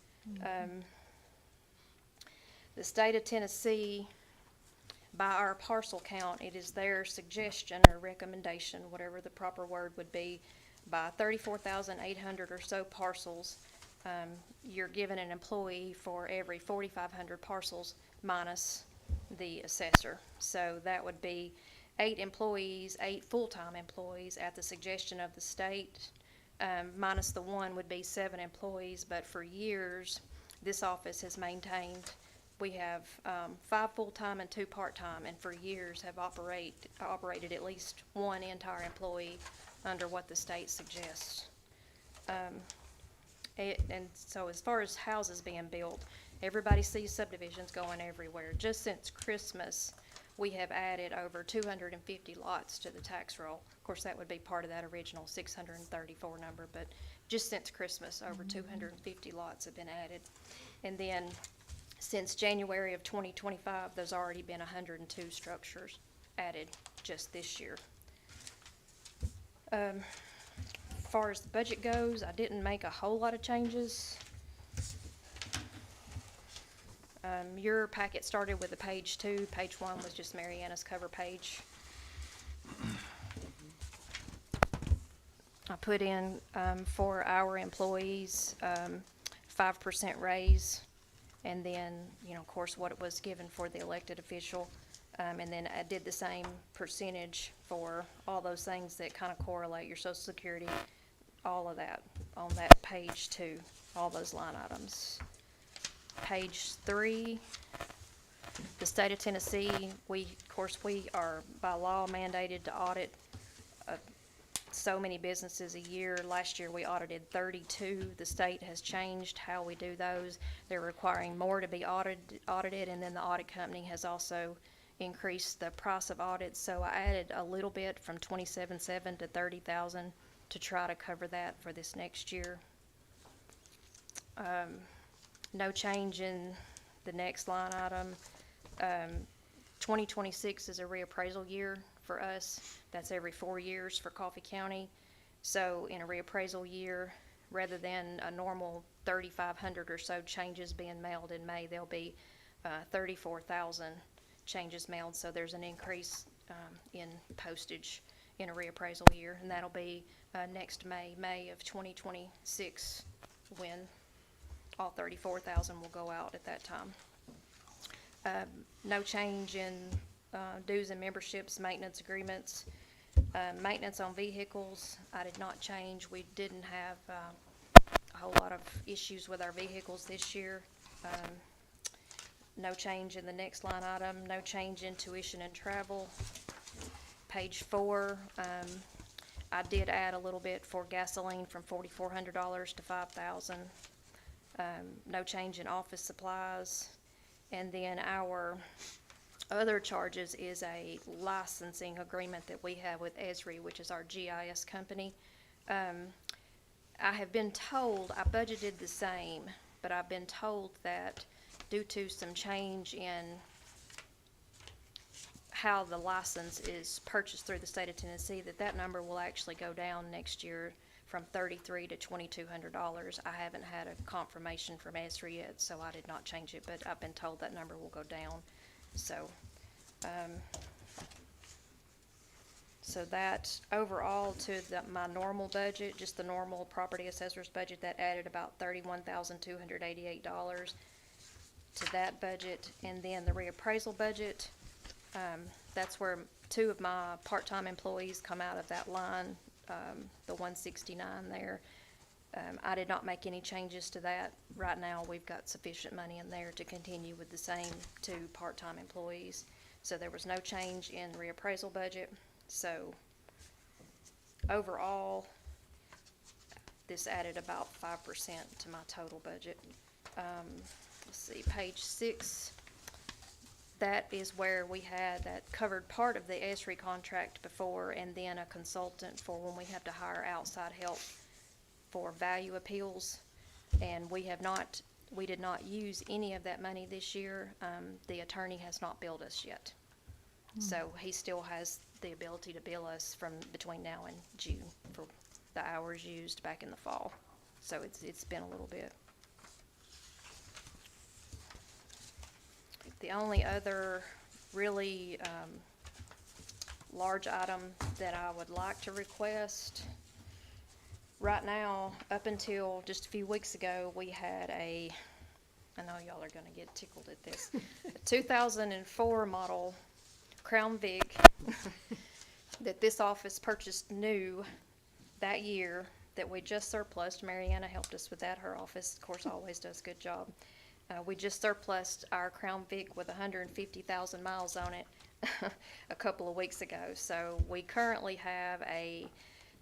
The state of Tennessee, by our parcel count, it is their suggestion or recommendation, whatever the proper word would be, by 34,800 or so parcels, you're given an employee for every 4,500 parcels minus the assessor. So that would be 8 employees, 8 full-time employees at the suggestion of the state. Minus the 1 would be 7 employees, but for years, this office has maintained, we have 5 full-time and 2 part-time, and for years have operated at least 1 entire employee under what the state suggests. And so as far as houses being built, everybody sees subdivisions going everywhere. Just since Christmas, we have added over 250 lots to the tax roll. Of course, that would be part of that original 634 number, but just since Christmas, over 250 lots have been added. And then since January of 2025, there's already been 102 structures added just this year. As far as the budget goes, I didn't make a whole lot of changes. Your packet started with a page 2. Page 1 was just Mariana's cover page. I put in for our employees 5% raise, and then, of course, what it was given for the elected official. And then I did the same percentage for all those things that kind of correlate, your Social Security, all of that on that page 2, all those line items. Page 3, the state of Tennessee, we are by law mandated to audit so many businesses a year. Last year we audited 32. The state has changed how we do those. They're requiring more to be audited, and then the audit company has also increased the price of audits. So I added a little bit from $27,700 to $30,000 to try to cover that for this next year. No change in the next line item. 2026 is a reappraisal year for us. That's every 4 years for Coffee County. So in a reappraisal year, rather than a normal 3,500 or so changes being mailed in May, there'll be 34,000 changes mailed. So there's an increase in postage in a reappraisal year, and that'll be next May of 2026, when all 34,000 will go out at that time. No change in dues and memberships, maintenance agreements. Maintenance on vehicles, I did not change. We didn't have a whole lot of issues with our vehicles this year. No change in the next line item, no change in tuition and travel. Page 4, I did add a little bit for gasoline from $4,400 to $5,000. No change in office supplies. And then our other charges is a licensing agreement that we have with Esri, which is our GIS company. I have been told, I budgeted the same, but I've been told that due to some change in how the license is purchased through the state of Tennessee, that number will actually go down next year from $3,300 to $2,200. I haven't had a confirmation from Esri yet, so I did not change it, but I've been told that number will go down. So, so that overall to my normal budget, just the normal property assessor's budget, that added about $31,288 to that budget. And then the reappraisal budget, that's where 2 of my part-time employees come out of that line, the 169 there. I did not make any changes to that. Right now, we've got sufficient money in there to continue with the same 2 part-time employees. So there was no change in reappraisal budget. So overall, this added about 5% to my total budget. Let's see, page 6. That is where we had that covered part of the Esri contract before, and then a consultant for when we have to hire outside help for value appeals. And we did not use any of that money this year. The attorney has not billed us yet. So he still has the ability to bill us from between now and June for the hours used back in the fall. So it's been a little bit. The only other really large item that I would like to request, right now, up until just a few weeks ago, we had I know y'all are gonna get tickled at this, a 2004 model Crown Vic that this office purchased new that year, that we just surplused. Mariana helped us with that. Her office, of course, always does a good job. We just surplused our Crown Vic with 150,000 miles on it a couple of weeks ago. So we currently have a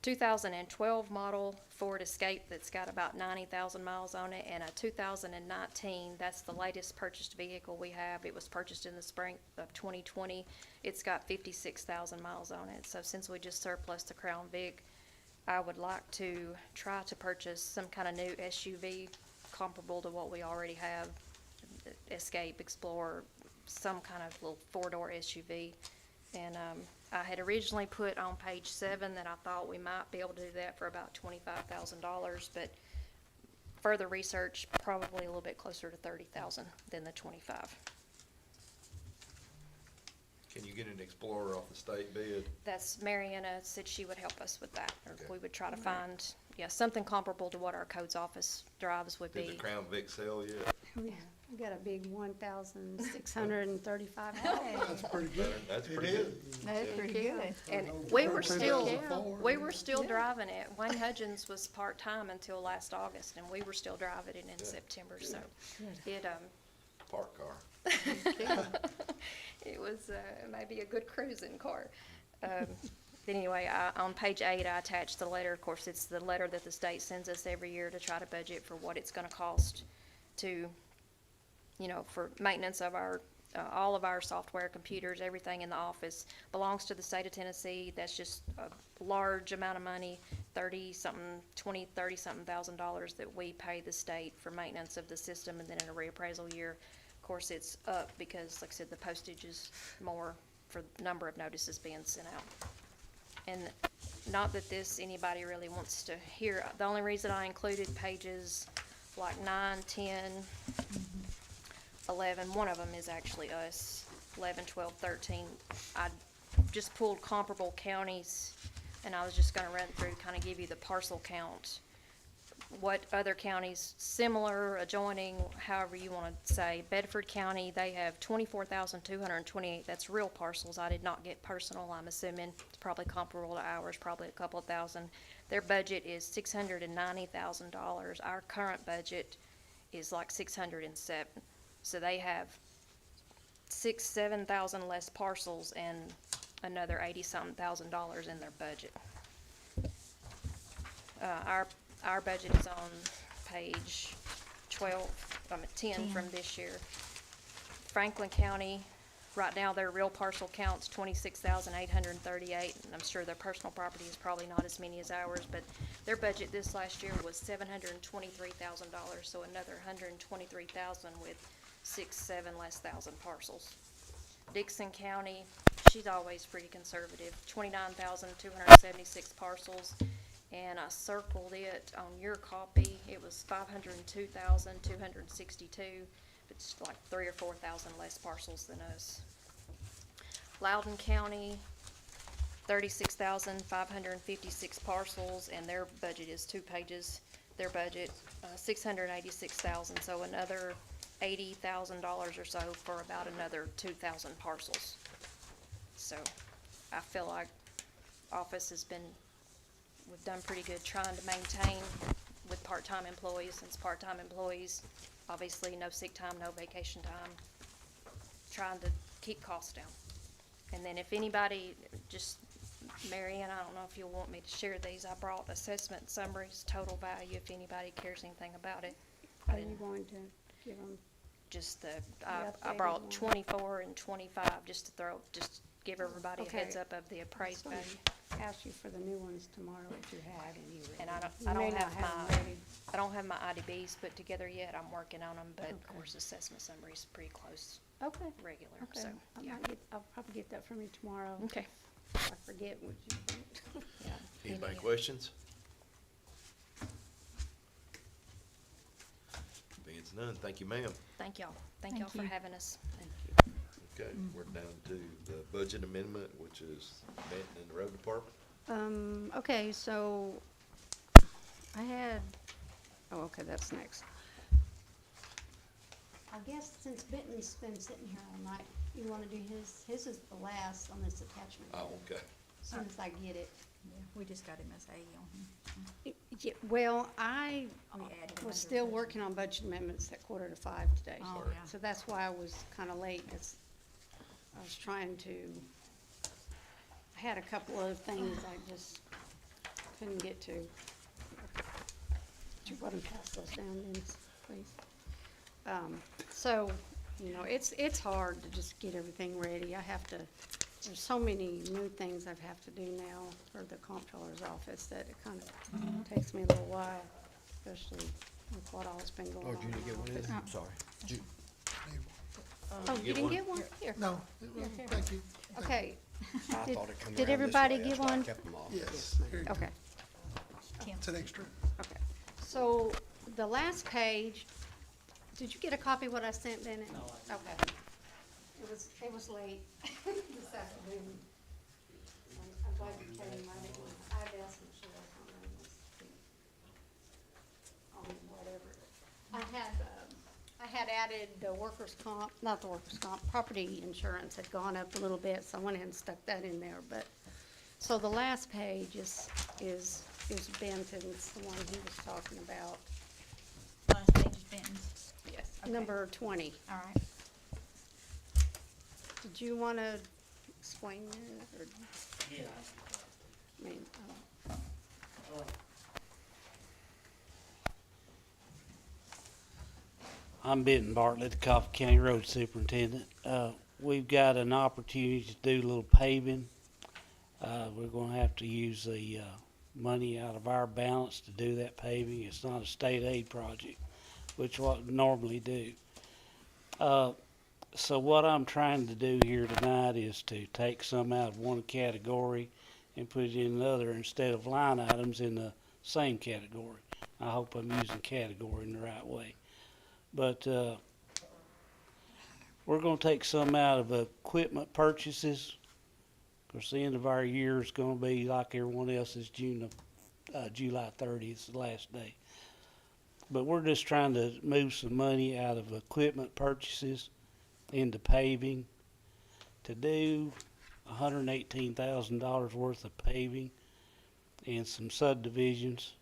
2012 model Ford Escape that's got about 90,000 miles on it, and a 2019, that's the latest purchased vehicle we have. It was purchased in the spring of 2020. It's got 56,000 miles on it. So since we just surplused the Crown Vic, I would like to try to purchase some kind of new SUV comparable to what we already have, Escape, Explorer, some kind of little 4-door SUV. And I had originally put on page 7 that I thought we might be able to do that for about $25,000, but further research, probably a little bit closer to $30,000 than the 25. Can you get an Explorer off the state bid? That's, Mariana said she would help us with that, or Okay. we would try to find, something comparable to what our codes office drives would Did the be. Crown Vic sell yet? We got a big 1,635. That's pretty good. That's It pretty is. good. That's pretty good. And Over we were 13,004. still driving it. Wayne Hudgens was part-time until last August, and we were still driving it in September, so it, Park car. it was, maybe a good cruising car. Anyway, on page 8, I attached the letter. Of course, it's the letter that the state sends us every year to try to budget for what it's gonna cost to, for maintenance of our, all of our software, computers, everything in the office belongs to the state of Tennessee. That's just a large amount of money, $30-something thousand that we pay the state for maintenance of the system, and then in a reappraisal year, of course, it's up because, like I said, the postage is more for the number of notices being sent out. And not that anybody really wants to hear, the only reason I included pages like 9, 10, 11, one of them is actually us, 11, 12, 13. I just pulled comparable counties, and I was just gonna run through, kinda give you the parcel count. What other counties, similar, adjoining, however you wanna say. Bedford County, they have 24,228, that's real parcels. I did not get personal, I'm assuming. It's probably comparable to ours, probably a couple of thousand. Their budget is $690,000. Our current budget is like 607. So they have 7,000 less parcels and another 80-something thousand dollars in their budget. Our budget is on page 10 from this year. Franklin County, right now their real parcel count's 26,838, and I'm sure their personal property is probably not as many as ours, but their budget this last year was $723,000, so another $123,000 with 7 less thousand parcels. Dixon County, she's always pretty conservative, 29,276 parcels, and I circled it on your copy. It was 502,262. It's like 3,000 or 4,000 less parcels than us. Loudon County, 36,556 parcels, and their budget is 2 pages. Their budget, 686,000, so another $80,000 or so for about another 2,000 parcels. So I feel like office we've done pretty good trying to maintain with part-time employees, since part-time employees, obviously no sick time, no vacation time, trying to keep costs down. And then if anybody, just Marianne, I don't know if you'll want me to share these. I brought assessment summaries, total value, if anybody cares anything about it. Are you going to give them? Just The I updated brought one. 24 and 25, just to give everybody a Okay. heads up of the appraised I was value. gonna ask you for the new ones tomorrow if you had any ready. And I You don't may not have them my, ready. I don't have my IDBs put together yet. I'm working on them, but of course, assessment summary is pretty close, Okay, regular, okay. so, yeah. I'll probably get that from you tomorrow. Okay. If I forget what you think. Yeah. Anybody Any- questions? Being none, thank you, ma'am. Thank y'all. Thank Thank y'all for you. having us. Okay, we're down to the budget amendment, which is Benton and the road department. Okay, so okay, that's next. I guess since Benton's been sitting here all night, you wanna do his is the last on this attachment. Oh, okay. As soon as I get it. We just got him as A on him. Yeah, well, I We added him was under still budget. working on budget amendments at 4:45 today. Oh, Sorry. yeah. So that's why I was kinda late, 'cause I was trying to, I had a couple other things I just couldn't get to. Would you go ahead and pass those down then, please? So, it's hard to just get everything ready. There's so many new things I have to do now for the comptroller's office that it kind of takes me a little while, especially with what all's been going Oh, on did in you the get one of office. these? I'm sorry. Oh, you didn't get one? Here. No, thank you. Okay. I Did- thought it come did around this everybody way, get that's why I one? kept them all. Yes, here you go. Okay, It's an extra. okay. So the last page, did you get a copy of what I sent, Bennett? No. Okay. It was late this afternoon. I'm glad you came. I'd asked Michelle on whatever. I had added the property insurance had gone up a little bit, so I went ahead and stuck that in there, but, so the last page is Benton's, the one he was talking about. Last page is Benton's. Yes. Okay. Number 20. All right. Did you want to explain that, or? Yeah. I mean, I'm Benton Bartlett, the Coffee County Road Superintendent. We've got an opportunity to do a little paving. We're gonna have to use the, money out of our balance to do that paving. It's not a state aid project, which what we normally do. So what I'm trying to do here tonight is to take some out of one category and put it in another instead of line items in the same category. I hope I'm using category in the right way. But, we're gonna take some out of equipment purchases. Of course, the end of our year is gonna be like everyone else's, July 30th is the last day. But we're just trying to move some money out of equipment purchases into paving to do $118,000 worth of paving and some subdivisions.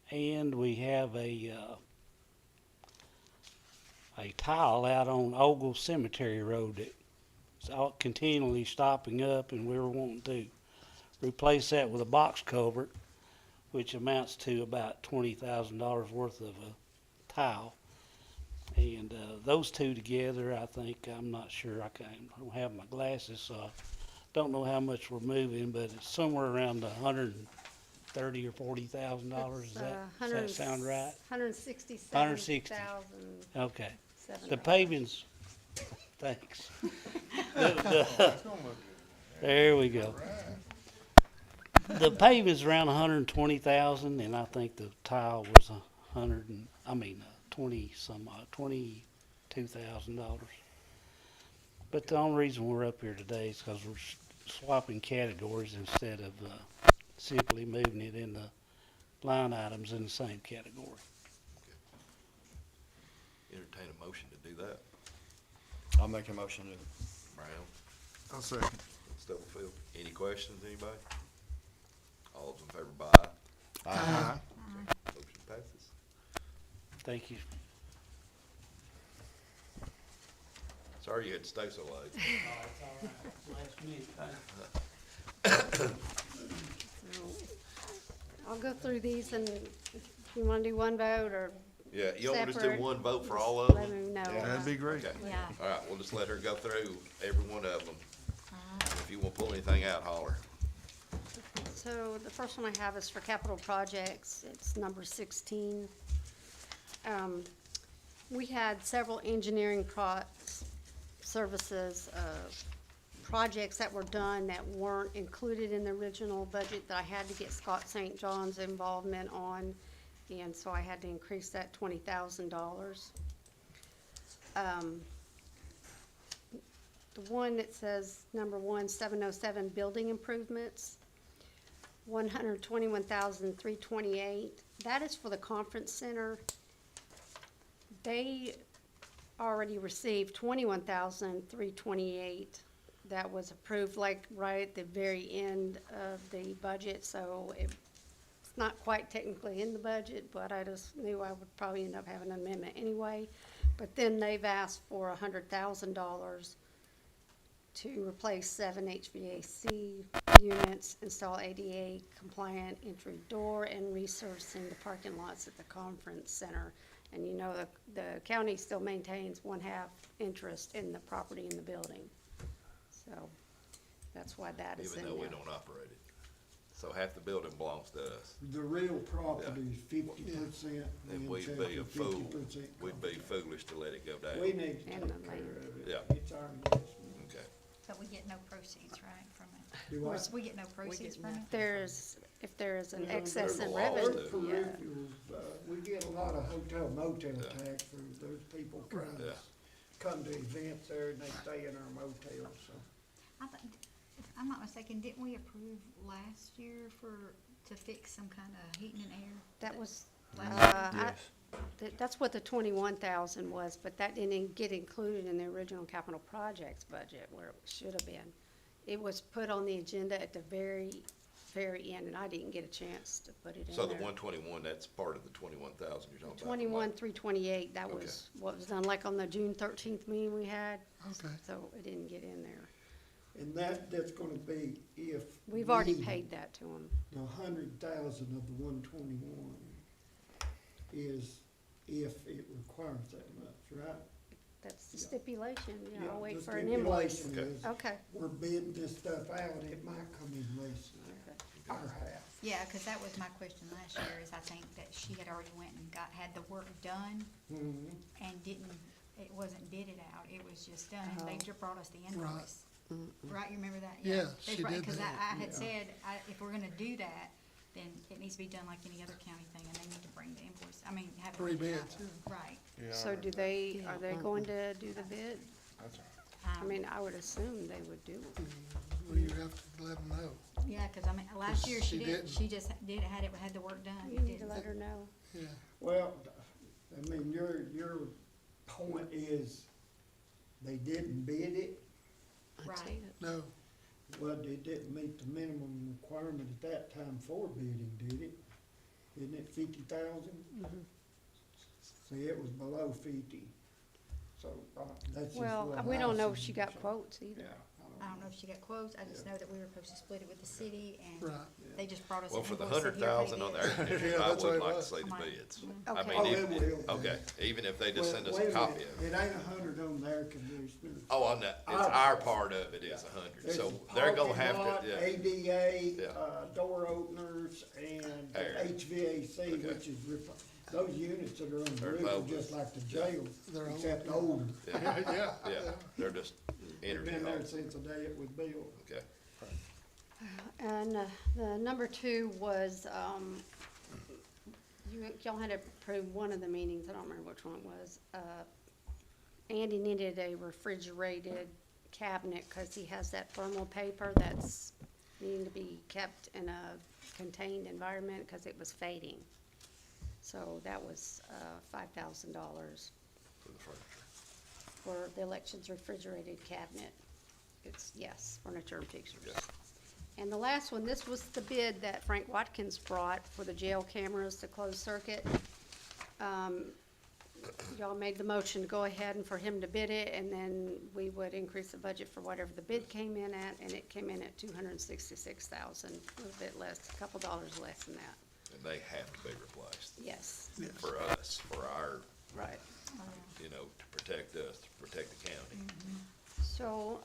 And we have a tile out on Ogle Cemetery Road that's continually stopping up, and we were wanting to replace that with a box culvert, which amounts to about $20,000 worth of a tile. And those two together, I think, I'm not sure, I don't have my glasses, so I don't know how much we're moving, but it's somewhere around $130,000 or $40,000. Does that sound right? $167,000. Okay. The paving's, thanks. There we go. The paving's around 120,000, and I think the tile was $22,000. But the only reason we're up here today is because we're swapping categories instead of simply moving it in the line items in the same category. Entertain a motion to do that. I'll make a motion to. Brown, I'll second. Stubblefield. Any questions, anybody? All those in favor, by aye. Aye. Motion passes. Thank you. Sorry you had to stay so late. I'll go through these, and if you wanna do one vote or Yeah, you want us to do separate, one vote for all of let them? me know. That'd be great. Okay. Yeah. All right, we'll just let her go through every one of them. If you want to pull anything out, holler. So the first one I have is for capital projects. It's number 16. We had several engineering services, projects that were done that weren't included in the original budget that I had to get Scott St. John's involvement on, and so I had to increase that $20,000. The one that says number 707 building improvements, $121,328. That is for the conference center. They already received $21,328. That was approved like right at the very end of the budget, so it's not quite technically in the budget, but I just knew I would probably end up having an amendment anyway. But then they've asked for $100,000 to replace 7 HVAC units, install ADA compliant entry door, and resurfacing the parking lots at the conference center. And you know, the county still maintains 1/2 interest in the property in the building. So that's why that is in Even though we there. don't operate it. So half the building belongs to us. The real property is 50%. And we'd be a fool, we'd be foolish to let it go down. We need to And take the care land. of it. Yeah. It's our investment. Okay. But we get no proceeds, right, from it? Do what? We get no proceeds from it? If there is an Yeah, excess there's in a law revenue, to- yeah. Peripherals, we get a lot of hotel motel Yeah. tax for those people Yeah. come to events there and they stay in our motels, so. If I'm not mistaken, didn't we approve last year to fix some kind of heating and air? That was, Last that's what the 21,000 was, but that didn't get included in the original capital projects budget where it should have been. It was put on the agenda at the very, very end, and I didn't get a chance to put it in So there. the 121, that's part of the 21,000 you're talking about? 21,328, that Okay. was what was done, like on the June 13th meeting we had. Okay. So it didn't get in there. And that's gonna be if. We've already we- paid that to them. The 100,000 of the 121 is if it requires that much, right? That's the Yeah. stipulation, yeah, Yeah, I'll wait the for an invoice. stipulation is Okay. We're bidding this stuff out, it might come in less than our half. Yeah, because that was my question last year, is I think that she had already went and had the work done Mhm. and didn't it wasn't bidded out, it was just done, and they Oh. just brought us the Right. invoice. Right, you remember that? Yeah, They she brought- did Cause that. I had Yeah. said, if we're gonna do that, then it needs to be done like any other county thing, and they need to bring the invoice, I mean, have it. Three written out. bids, Right. Yeah, I So remember do that. they, are they going to do the bid? That's all right. I mean, I would assume they would do it. well, you have to let them know, Yeah, cause I mean, last year she She didn't, didn't. she just had the work done. You It need to didn't. let her know. yeah. Well, I mean, your point is, they didn't bid it, Right. no, well, they didn't meet the minimum requirement at that time for bidding, did it? Isn't it 50,000? See, it was below 50, so, that's just Well, what we I don't know if seen, she got so, quotes either. Yeah. I don't know if she got quotes, I just know that we were supposed to split it with the city, and Right. they just brought us. Well, an for the invoice, said, "Here, pay 100,000 on the this." air conditioners, Yeah, I that's would what it like to was. see the Right. bids. Okay. I mean, Oh, even, it will. okay, even if they just Well, send us wait a copy minute. of it. It ain't 100 on the air conditioner. Oh, on that, it's our part of it is 100, so There's they're gonna parking have lot, to, yeah. ADA, Yeah. door openers, and Air. HVAC, Okay. which is, those units that are on the They're roof are mobile. just like the jail, They're except older. Yeah, yeah, they're just They've energy been there homes. since the day it was built. Okay. And the number two was, y'all had approved one of the meetings, I don't remember which one it was. Andy needed a refrigerated cabinet, cause he has that thermal paper that's needing to be kept in a contained environment, cause it was fading. So that was, $5,000 For the furniture. for the elections refrigerated cabinet. It's, yes, furniture and fixtures. Okay. And the last one, this was the bid that Frank Watkins brought for the jail cameras to close circuit. Y'all made the motion to go ahead and for him to bid it, and then we would increase the budget for whatever the bid came in at, and it came in at $266,000, a little bit less, a couple dollars less than that. And they have to be replaced Yes, for us, for our, right. you know, to protect us, to protect the county. So,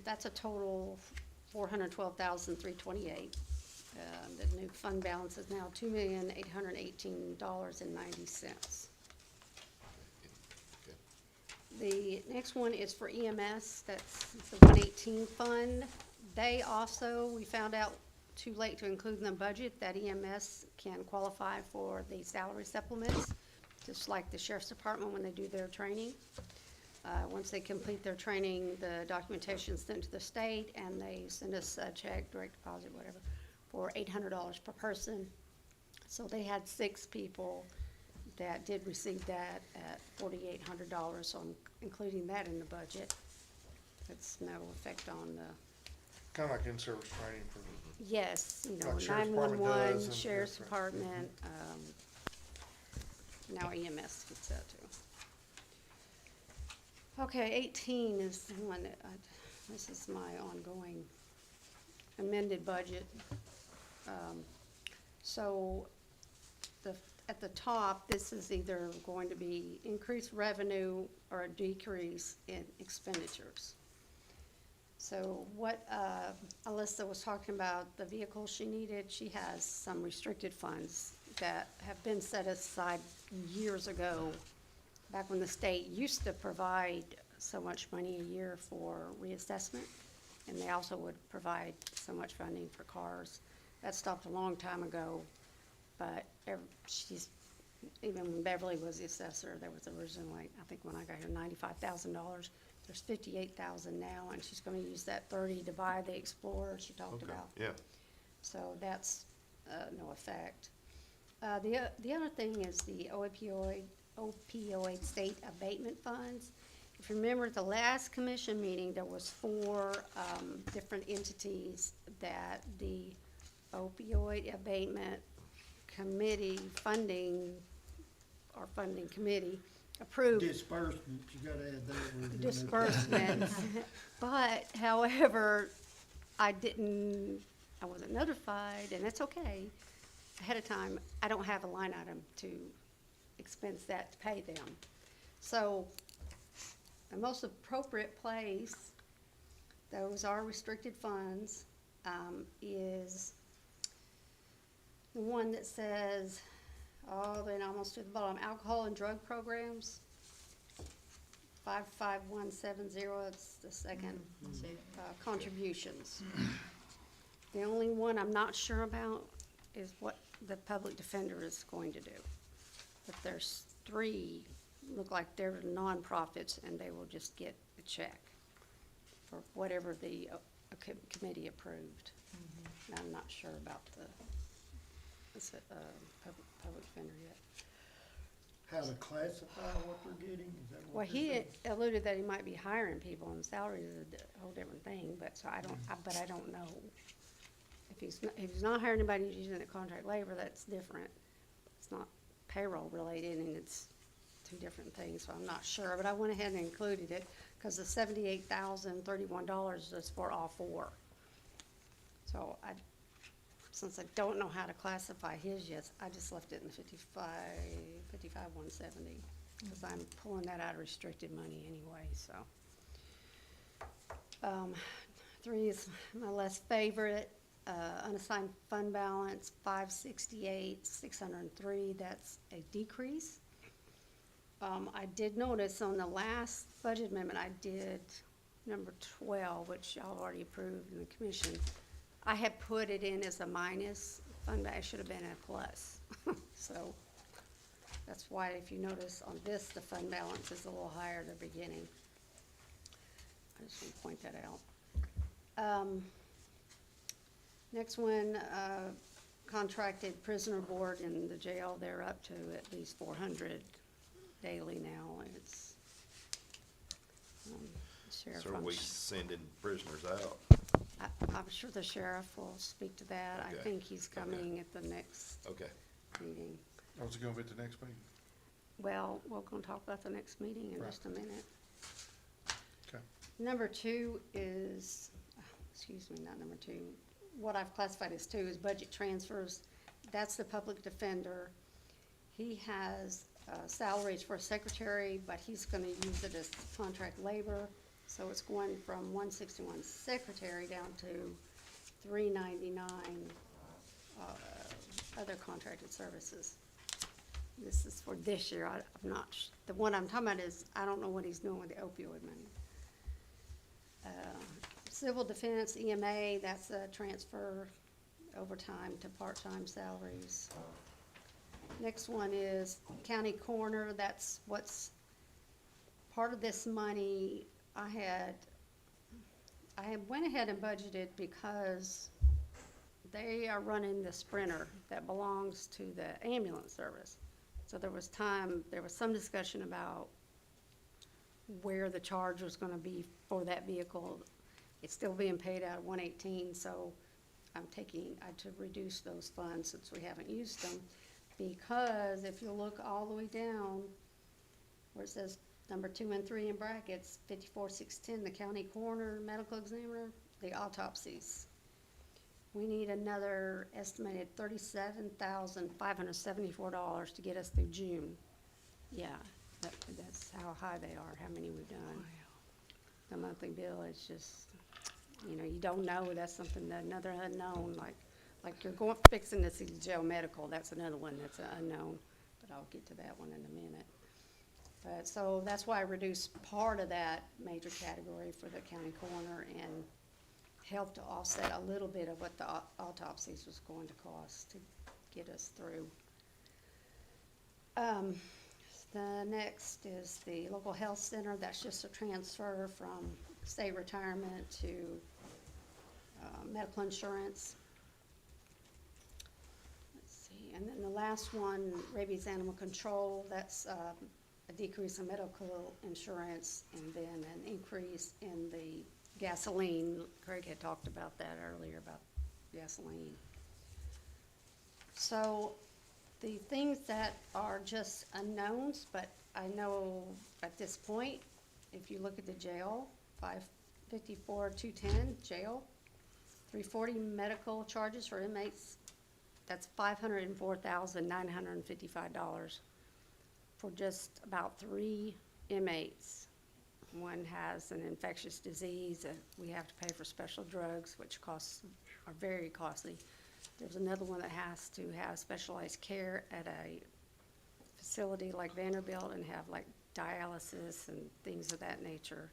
that's a total $412,328. The new fund balance is now $2,818.90. Okay. The next one is for EMS, that's the 118 fund. They also, we found out too late to include in the budget that EMS can qualify for the salary supplements, just like the sheriff's department when they do their training. Once they complete their training, the documentation is sent to the state, and they send us a check, direct deposit, whatever, for $800 per person. So they had 6 people that did receive that at $4,800, so I'm including that in the budget. It's no effect on the, Kinda like in-service training for, yes, you know, Like Sheriff's Department 911, does and- Sheriff's yeah. Department, now EMS gets that too. Okay, 18 is the one that, this is my ongoing amended budget. So, at the top, this is either going to be increased revenue or a decrease in expenditures. So what, Alyssa was talking about, the vehicle she needed, she has some restricted funds that have been set aside years ago, back when the state used to provide so much money a year for reassessment, and they also would provide so much funding for cars. That stopped a long time ago, but she's, even when Beverly was the assessor, there was originally, I think when I got here, $95,000. There's $58,000 now, and she's gonna use that 30 to buy the Explorer she talked Okay, about. yeah. So that's, no effect. The other thing is the opioid state abatement funds. If you remember at the last commission meeting, there was 4, different entities that the opioid abatement committee funding committee approved. Disbursements, you gotta add that word in there. Disbursements. But however, I wasn't notified, and that's okay, ahead of time. I don't have a line item to expense that to pay them. So the most appropriate place, those are restricted funds, is the one that says, then almost to the bottom, alcohol and drug programs. 55,170, it's the second, contributions. The only one I'm not sure about is what the public defender is going to do. But there's three, look like they're nonprofits, and they will just get a check for whatever the committee approved. And I'm not sure about the public defender yet. How to classify what they're getting, is that Well, what you're he saying? alluded that he might be hiring people, and salary is a whole different thing, but so I don't know. If he's not hiring anybody, he's using a contract labor, that's different. It's not payroll related, and it's two different things, so I'm not sure, but I went ahead and included it, because the $78,031 is for all four. So since I don't know how to classify his yet, I just left it in the 55,170, because I'm pulling that out of restricted money anyway, so. 3 is my less favorite, unassigned fund balance, 568,603, that's a decrease. I did notice on the last budget amendment, I did number 12, which y'all already approved in the commission. I had put it in as a minus, fund balance should have been a plus. So that's why if you notice on this, the fund balance is a little higher at the beginning. I just want to point that out. Next one, contracted prisoner board in the jail, they're up to at least 400 daily now, and it's, sheriff. So are we sending prisoners out? I'm sure the sheriff will speak to that. I Okay. think he's Okay. coming at the next Okay. meeting. What's it gonna be at the next meeting? Well, we're gonna talk about the next meeting in Right. just a minute. Okay. Number 2 is, excuse me, not number 2. What I've classified as 2 is budget transfers. That's the public defender. He has salaries for a secretary, but he's gonna use it as contract labor. So it's going from 161 secretary down to 399 other contracted services. This is for this year. I'm not, the one I'm talking about is, I don't know what he's doing with the opioid money. Civil defense, EMA, that's a transfer overtime to part-time salaries. Next one is county coroner, that's what's, part of this money, I had went ahead and budgeted because they are running the Sprinter that belongs to the ambulance service. So there was some discussion about where the charge was gonna be for that vehicle. It's still being paid out of 118, so I had to reduce those funds since we haven't used them. Because if you look all the way down, where it says number 2 and 3 in brackets, 54,610, the county coroner, medical examiner, the autopsies. We need another estimated $37,574 to get us through June. Yeah, that's how high they are, how many we've done. The monthly bill is just, you don't know, that's something, another unknown, like you're fixing to see jail medical, that's another one that's an unknown, but I'll get to that one in a minute. But, so that's why I reduced part of that major category for the county coroner and helped to offset a little bit of what the autopsies was going to cost to get us through. The next is the local health center, that's just a transfer from state retirement to medical insurance. And then the last one, rabies animal control, that's a decrease in medical insurance and then an increase in the gasoline. Craig had talked about that earlier, about gasoline. So the things that are just unknowns, but I know at this point, if you look at the jail, 554,210 jail, 340 medical charges for inmates, that's $504,955 for just about 3 inmates. One has an infectious disease that we have to pay for special drugs, which are very costly. There's another one that has to have specialized care at a facility like Vanderbilt and have like dialysis and things of that nature.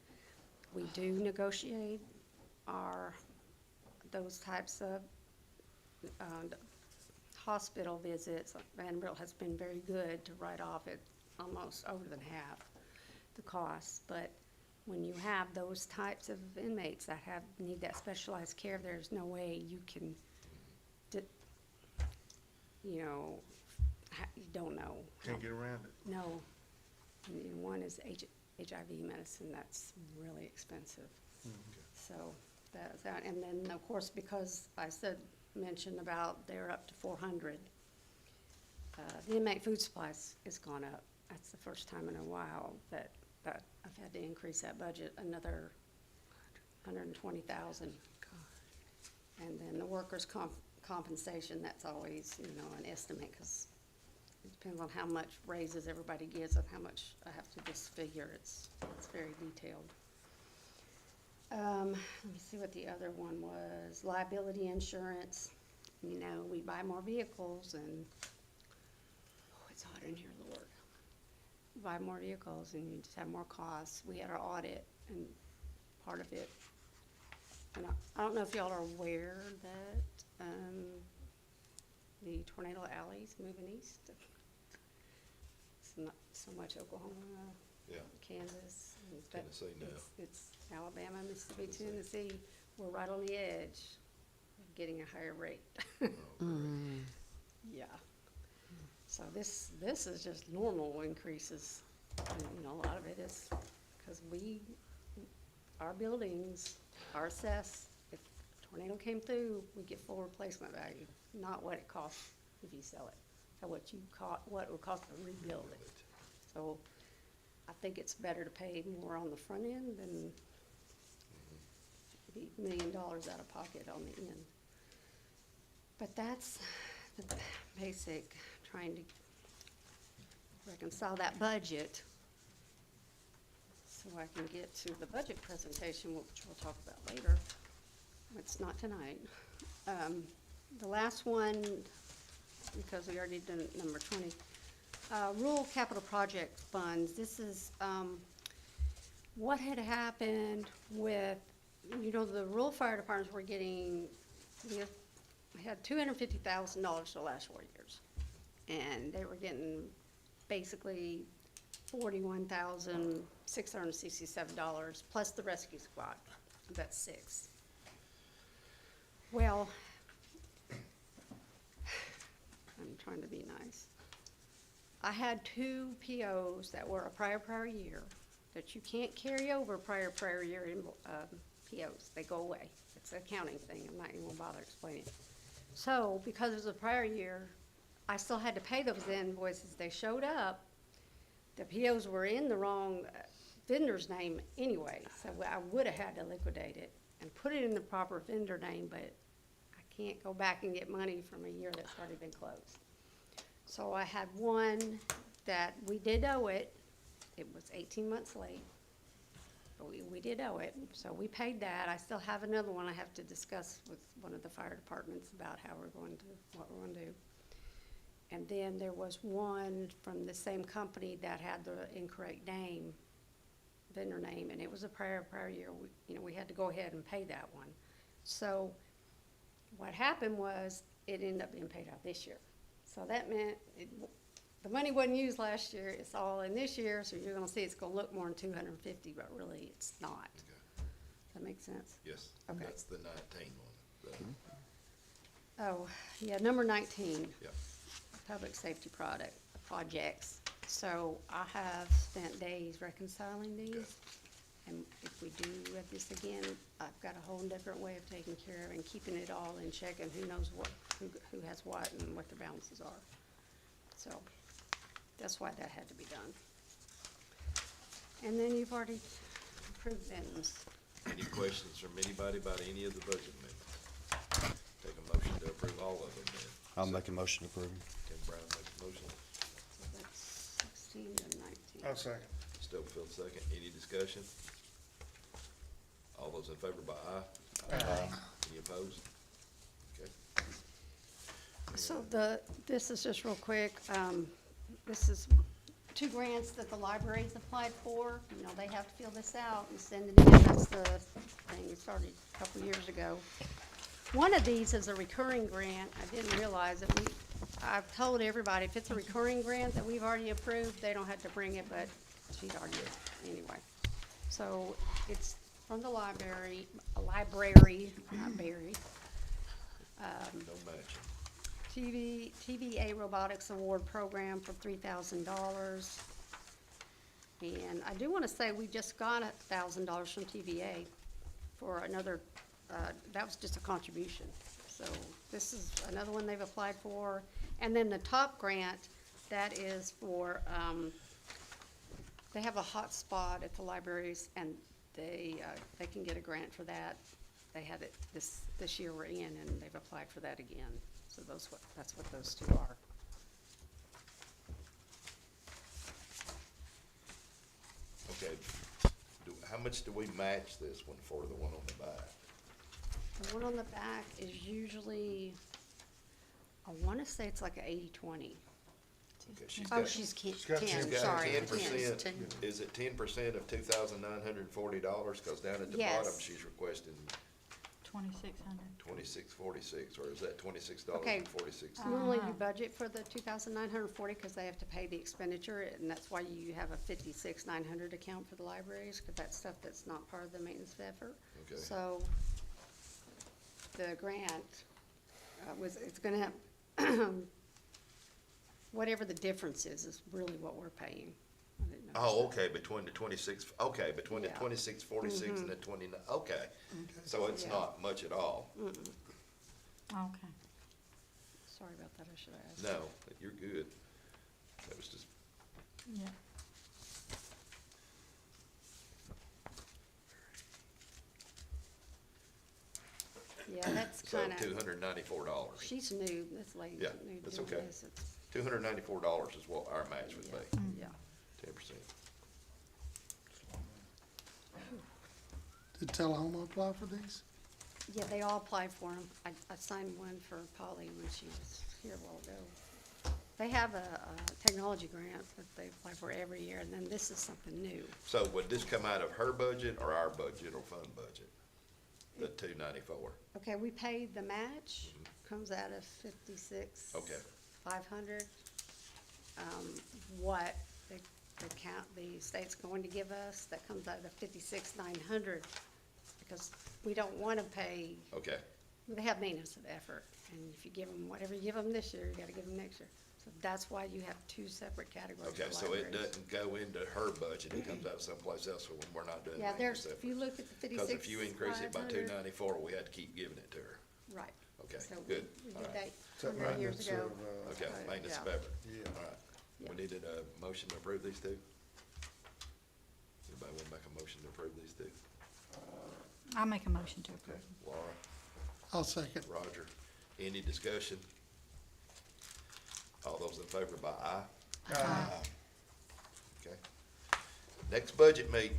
We do negotiate those types of hospital visits. Vanderbilt has been very good to write off at almost over than half the cost. But when you have those types of inmates that need that specialized care, there's no way you can, you don't know. Can't get around it. No. And one is HIV medicine, that's really expensive. So that's that. And then, of course, because I mentioned about they're up to 400, the inmate food supplies has gone up. That's the first time in a while that I've had to increase that budget another 120,000. And then the workers' compensation, that's always, an estimate, because it depends on how much raises everybody gets and how much I have to just figure. It's very detailed. Let me see what the other one was. Liability insurance. We buy more vehicles and, it's hot in here, Lord. We buy more vehicles and you just have more costs. We had our audit and part of it. And I don't know if y'all are aware that the tornado alley's moving east. It's not so much Oklahoma, Yeah. Kansas. but Tennessee now. It's Alabama, Mississippi, Tennessee. We're right on the edge of getting a higher rate. Yeah. So this is just normal increases. And, a lot of it is because our buildings are assessed. If a tornado came through, we get full replacement value, not what it costs if you sell it, or what it would cost to rebuild it. So I think it's better to pay more on the front end than be $1 million out of pocket on the end. But that's the basic, trying to reconcile that budget so I can get to the budget presentation, which we'll talk about later. It's not tonight. The last one, because we already did number 20, rural capital project funds. This is what had happened with, the rural fire departments were getting, we had $250,000 the last 4 years. And they were getting basically $41,667 plus the rescue squad. That's 6. Well, I'm trying to be nice. I had 2 POs that were a prior year that you can't carry over prior year in POs. They go away. It's an accounting thing. I'm not even gonna bother explaining it. So because it was a prior year, I still had to pay those invoices. They showed up. The POs were in the wrong vendor's name anyway, so I would have had to liquidate it and put it in the proper vendor name, but I can't go back and get money from a year that's already been closed. So I had one that we did owe it. It was 18 months late, but we did owe it, so we paid that. I still have another one I have to discuss with one of the fire departments about what we're going to do. And then there was one from the same company that had the incorrect name, vendor name, and it was a prior year. We had to go ahead and pay that one. So what happened was it ended up being paid out this year. So that meant the money wasn't used last year. It's all in this year, so you're going to see it's going to look more than 250, but really it's not. Okay. Does that make sense? Yes, Okay. that's the 19 one. Oh, yeah, number 19. Yep. Public safety projects. So I have spent days reconciling these. Okay. And if we do this again, I've got a whole different way of taking care of and keeping it all in check and who knows who has what and what the balances are. So that's why that had to be done. And then you've already approved them. Any questions from anybody about any of the budget amendments? Take a motion to approve all of them then. I'll make a motion to approve. Ken Brown makes a motion. So that's 16 to 19. I'll second. Stubblefield second. Any discussion? All those in favor by aye? Any opposed? Okay. So this is just real quick. This is two grants that the libraries applied for. You know, they have to fill this out and send it in. That's the thing, it started a couple years ago. One of these is a recurring grant. I didn't realize that I've told everybody, if it's a recurring grant that we've already approved, they don't have to bring it, but she's already, anyway. So it's from the library, not Berry. Don't match. TVA Robotics Award Program for $3,000. And I do want to say we just got $1,000 from TVA for another, that was just a contribution. So this is another one they've applied for. And then the top grant, that is for, they have a hot spot at the libraries, and they can get a grant for that. They had it this year we're in, and they've applied for that again. So that's what those two are. Okay, how much do we match this one for, the one on the back? The one on the back is usually, I want to say it's like a 80-20. Okay, she's Oh, got- she's she's got 10, She's got sorry. 10%. Is it 10% of $2,940? Cause down at the Yes. bottom, she's requesting 2,600. $26.46, or is that Okay. $26.46? Normally you budget for the 2,940 because they have to pay the expenditure, and that's why you have a 56,900 account for the libraries, because that's stuff that's not part of the maintenance effort. Okay. So the grant it's gonna have, whatever the difference is really what we're paying. I didn't notice Oh, that. okay, between the Yeah. 26.46 and the 29, okay. So it's Yeah. not much at all. Okay. Sorry about that, I should have asked. No, you're good. That was just, Yeah. Yeah, that's so kinda, $294. she's new, this lady's Yeah, new that's doing okay. this. It's- $294 is what our match would be, Yeah. 10%. Did Tullahoma apply for these? Yeah, they all applied for them. I signed one for Polly when she was here a while ago. They have a technology grant that they apply for every year, and then this is something new. So would this come out of her budget or our budget or fund budget? The 294? Okay, we paid the match, comes out of 56. Okay. 500. What the state's going to give us, that comes out of 56,900, because we don't want to pay, Okay, they have maintenance of effort, and if you give them, whatever you give them this year, you gotta give them next year. So that's why you have two separate categories for okay, so it libraries. doesn't go into her budget, it comes out someplace else when we're not doing Yeah, maintenance there's, effort. if you look at the 56,500. Because if you increase it by 294, we had to keep giving it to her. Right. Okay, So good. we All did right. that 100 years ago. Okay, But, maintenance of yeah. effort. Yeah. All right. Yeah. We needed a motion to approve these two? Anybody want to make a motion to approve these two? I'll make a motion to Okay, approve. Laura, I'll second. Roger, any discussion? All those in favor by aye? Aye. Okay. Next budget meeting.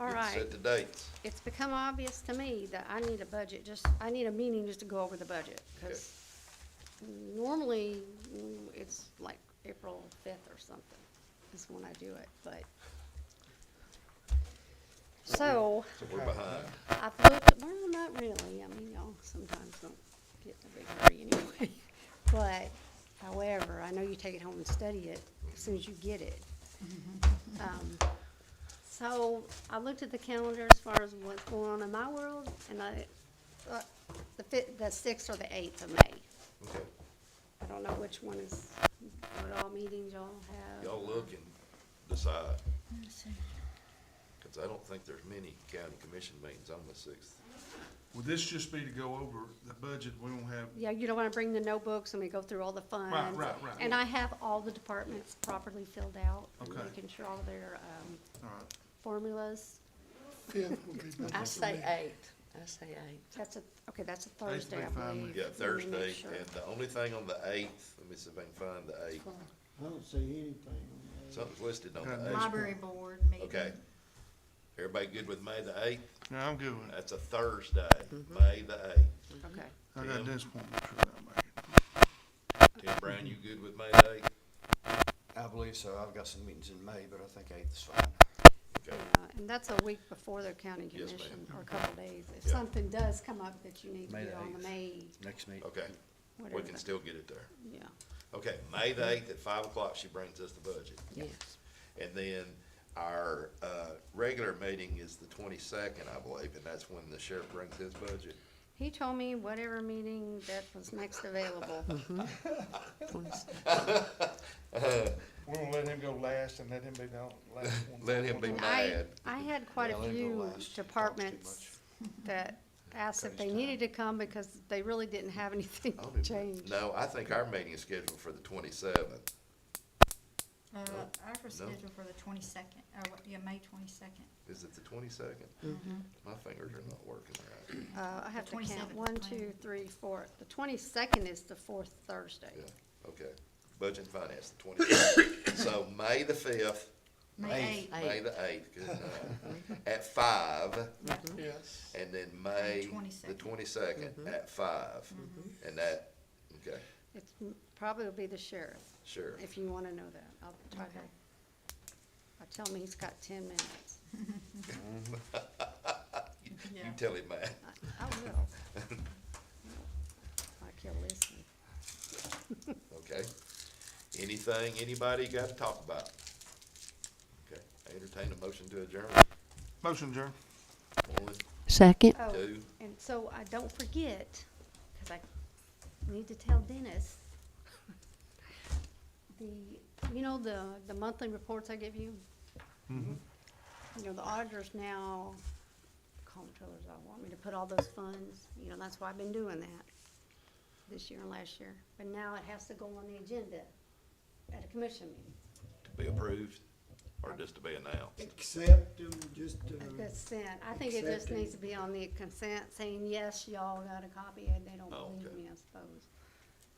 All Get to right. Set the dates. It's become obvious to me that I need a budget, I need a meeting just to go over the budget, because normally, it's like April 5th or something, is when I do it, but. So, So we're behind. I've looked, well, not really, I mean, y'all sometimes don't get in a big hurry anyway. But, however, I know you take it home and study it as soon as you get it. So, I looked at the calendar as far as what's going on in my world, and I thought the 6th or the 8th of May. Okay, I don't know which one is, what all meetings y'all have. y'all look and decide, Let's see. because I don't think there's many county commission meetings on the 6th. Would this just be to go over the budget? We don't have, Yeah, you don't wanna bring the notebooks and we go through all the funds. right. And I have all the departments properly filled out, and Okay. making sure all their, all right. formulas. Fifth would be better I for say me. 8. I say 8. That's that's a Eighth Thursday, be I fine believe. with Yeah, Let me Thursday, make sure. and the only thing on the 8th, let me see if I can find the 8th. I don't see anything on that. Something's listed on the Okay. 8th. Library board meeting. Okay. Everybody good with May the 8th? Yeah, I'm good with it. That's a Thursday, May the 8th. Okay. I got Tim? this point, make sure I make it. Tim Brown, you good with May the 8th? I believe early, so I've got some meetings in May, but I think 8th is fine. And that's a week before their county Yes, commission, ma'am. or a couple days. If Yeah. something does come up that you need to May do the on the 8th. May, Next meeting. Okay, we whatever. can still get it there. Yeah. Okay, May the 8th at 5 o'clock, she brings us the budget. Yes. And then our regular meeting is the 22nd, I believe, and that's when the sheriff brings his budget. He told me whatever meeting that was next available. We're gonna let him go last and let him be the last one. Let him be And mad. I had quite Yeah, a let him go few last. Talks too departments that asked if Cut they his needed to come because they really didn't have anything Oh, to change. No, I think our meeting is scheduled for the 27th. Ours No. was scheduled for the 22nd, yeah, May 22nd. Is it the 22nd? My fingers are not working right. I have to count, 27th, 1, right. 2, 3, 4. The 22nd is the fourth Thursday. Yeah, okay. Budget and finance, the 22nd. So May the 5th, May 8th. May the 8th, good enough, at 5. Yes. And then May the 22nd. 22nd at 5. And that, okay, It's probably will be the sheriff, sure. if you want to know that. I'll try to, Okay. I tell me he's got 10 minutes. You tell him that. I will. Like he'll listen. Okay. Anything, anybody got to talk about? Okay, I entertain a motion to adjourn. Motion, Jerry. 1, Second? Oh, 2, and so I don't forget, because I need to tell Dennis, the monthly reports I give you? You know, the auditors now, comptrollers, want me to put all those funds, that's why I've been doing that this year and last year. But now it has to go on the agenda at a commission meeting. to be approved or just to be announced? Accept them, just, Consent, I think it just accepting. needs to be on the consent, saying, yes, y'all got a copy, and they don't Oh, believe okay. me, I suppose.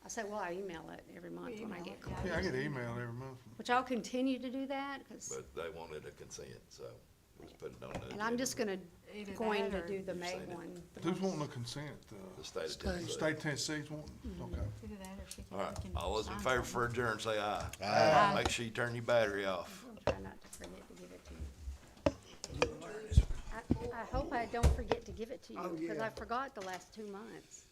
I say, well, I email it every month when I get copies. Yeah, I get an email every month. Which I'll continue to do that, because, But they wanted a consent, so let's put it on the. and I'm just going Either to that or- do the May Say that. one. the Who's ones- wanting a consent? The state of The Tennessee. state of Tennessee's wanting, okay. Either that or she can. All right, we can all those in sign favor something. for adjourn, say aye. Aye. Make sure you turn your battery off. I'll try not to forget to give it to you. I hope I don't forget to give it to you, Oh, because yeah. I forgot the last 2 months.